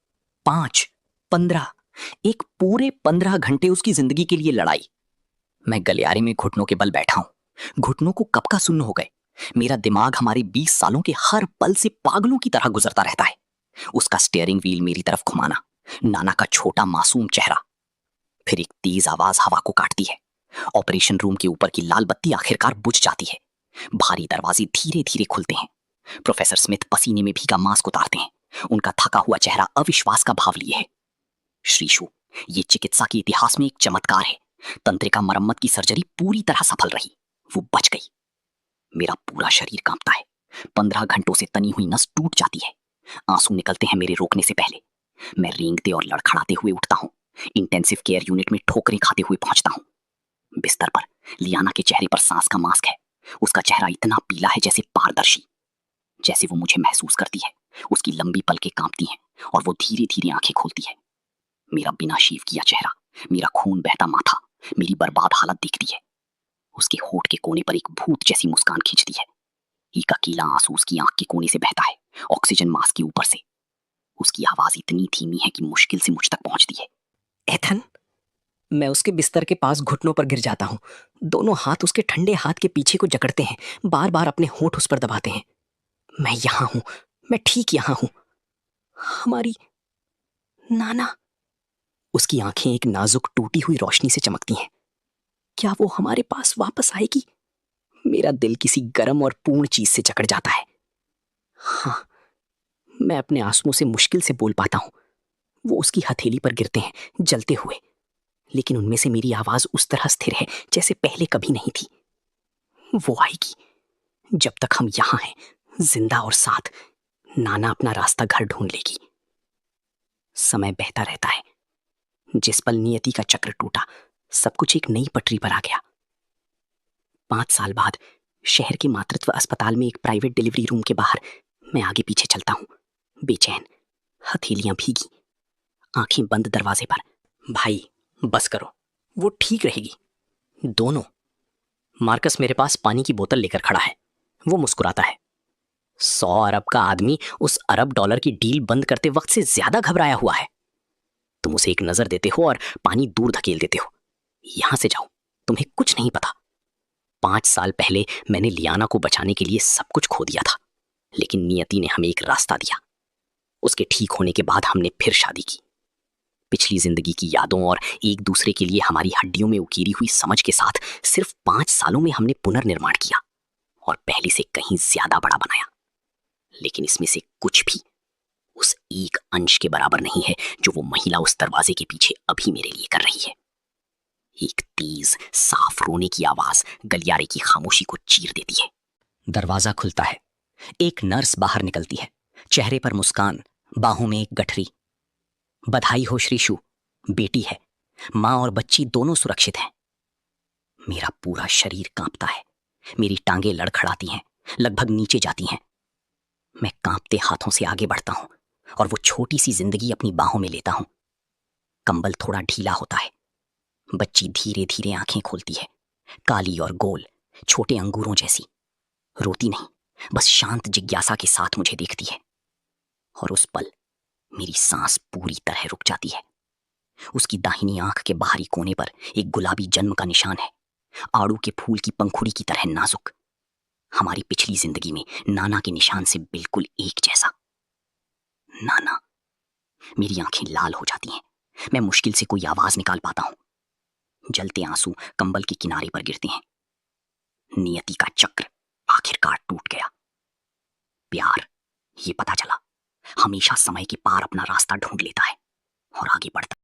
5, 15, एक पूरे 15 घंटे उसकी जिंदगी के लिए लड़ाई। मैं गलियारे में घुटनों के बल बैठा हूं। घुटनों को कब का सुन्न हो गए। मेरा दिमाग हमारे 20 सालों के हर पल से पागलों की तरह गुजरता रहता है। उसका स्टीयरिंग व्हील मेरी तरफ घुमाना, नाना का छोटा मासूम चेहरा। फिर एक तेज आवाज हवा को काटती है। ऑपरेशन रूम के ऊपर की लाल बत्ती आखिरकार बुझ जाती है। भारी दरवाजे धीरे धीरे खुलते हैं। प्रोफेसर स्मिथ पसीने में भीगा मास्क उतारते हैं। उनका थका हुआ चेहरा अविश्वास का भाव लिए है। श्रीशु, ये चिकित्सा के इतिहास में एक चमत्कार है। तंत्रिका मरम्मत की सर्जरी पूरी तरह सफल रही, वो बच गई। मेरा पूरा शरीर कांपता है। 15 घंटों से तनी हुई नस टूट जाती है। आंसू निकलते हैं मेरे रोकने से पहले। मैं रेंगते और लड़खड़ाते हुए उठता हूं। इंटेंसिव केयर यूनिट में ठोकरें खाते हुए पहुंचता हूं। बिस्तर पर लियाना के चेहरे पर सांस का मास्क है। उसका चेहरा इतना पीला है जैसे पारदर्शी, जैसे वो मुझे महसूस करती है। उसकी लंबी पलकें कांपती हैं और वो धीरे धीरे आंखें खोलती है। मेरा बिना शेव किया चेहरा, मेरा खून बहता माथा, मेरी बर्बाद हालत दिखती है। उसके होठ के कोने पर एक भूत जैसी मुस्कान खींचती है। एक अकेला आंसू उसकी आंख के कोने से बहता है, ऑक्सीजन मास्क के ऊपर से। उसकी आवाज इतनी धीमी है कि मुश्किल से मुझ तक पहुंचती है। एथन, मैं उसके बिस्तर के पास घुटनों पर गिर जाता हूं। दोनों हाथ उसके ठंडे हाथ के पीछे को जकड़ते हैं, बार बार अपने होठ उस पर दबाते हैं। मैं यहां हूं, मैं ठीक यहां हूं। हमारी नाना। उसकी आंखें एक नाजुक टूटी हुई रोशनी से चमकती हैं। क्या वो हमारे पास वापस आएगी? मेरा दिल किसी गर्म और पूर्ण चीज से जकड़ जाता है। हाँ, मैं अपने आंसुओं से मुश्किल से बोल पाता हूं। वो उसकी हथेली पर गिरते हैं, जलते हुए, लेकिन उनमें से मेरी आवाज उस तरह स्थिर है जैसे पहले कभी नहीं थी। वो आएगी। जब तक हम यहां हैं, जिंदा और साथ, नाना अपना रास्ता घर ढूंढ लेगी। समय बहता रहता है। जिस पल नियति का चक्र टूटा, सब कुछ एक नई पटरी पर आ गया। 5 साल बाद शहर के मातृत्व अस्पताल में एक प्राइवेट डिलीवरी रूम के बाहर मैं आगे पीछे चलता हूं, बेचैन, हथेलियां भीगी, आंखें बंद दरवाजे पर। भाई बस करो, वो ठीक रहेगी। दोनों। मार्कस मेरे पास पानी की बोतल लेकर खड़ा है। वो मुस्कुराता है। 100 अरब का आदमी उस अरब डॉलर की डील बंद करते वक्त से ज्यादा घबराया हुआ है। तुम उसे एक नजर देते हो और पानी दूर धकेल देते हो। यहां से जाओ, तुम्हें कुछ नहीं पता। 5 साल पहले मैंने लियाना को बचाने के लिए सब कुछ खो दिया था, लेकिन नियति ने हमें एक रास्ता दिया। उसके ठीक होने के बाद हमने फिर शादी की। पिछली जिंदगी की यादों और एक दूसरे के लिए हमारी हड्डियों में उकीरी हुई समझ के साथ सिर्फ 5 सालों में हमने पुनर्निर्माण किया और पहले से कहीं ज्यादा बड़ा बनाया। लेकिन इसमें से कुछ भी उस एक अंश के बराबर नहीं है जो वो महिला उस दरवाजे के पीछे अभी मेरे लिए कर रही है। एक तेज साफ रोने की आवाज गलियारे की खामोशी को चीर देती है। दरवाजा खुलता है। एक नर्स बाहर निकलती है, चेहरे पर मुस्कान, बाहों में एक गठरी। बधाई हो श्रीशु, बेटी है। मां और बच्ची दोनों सुरक्षित हैं। मेरा पूरा शरीर कांपता है। मेरी टांगें लड़खड़ाती हैं, लगभग नीचे जाती हैं। मैं कांपते हाथों से आगे बढ़ता हूं और वो छोटी सी जिंदगी अपनी बाहों में लेता हूं। कंबल थोड़ा ढीला होता है। बच्ची धीरे धीरे आंखें खोलती है, काली और गोल, छोटे अंगूरों जैसी। रोती नहीं, बस शांत जिज्ञासा के साथ मुझे देखती है। और उस पल मेरी सांस पूरी तरह रुक जाती है। उसकी दाहिनी आंख के बाहरी कोने पर एक गुलाबी जन्म का निशान है, आड़ू के फूल की पंखुड़ी की तरह नाजुक। हमारी पिछली जिंदगी में नाना के निशान से बिल्कुल एक जैसा। नाना। मेरी आंखें लाल हो जाती हैं। मैं मुश्किल से कोई आवाज निकाल पाता हूं। जलते आंसू कंबल के किनारे पर गिरते हैं। नियति का चक्र आखिरकार टूट गया। प्यार, ये पता चला, हमेशा समय के पार अपना रास्ता ढूंढ लेता है और आगे बढ़ता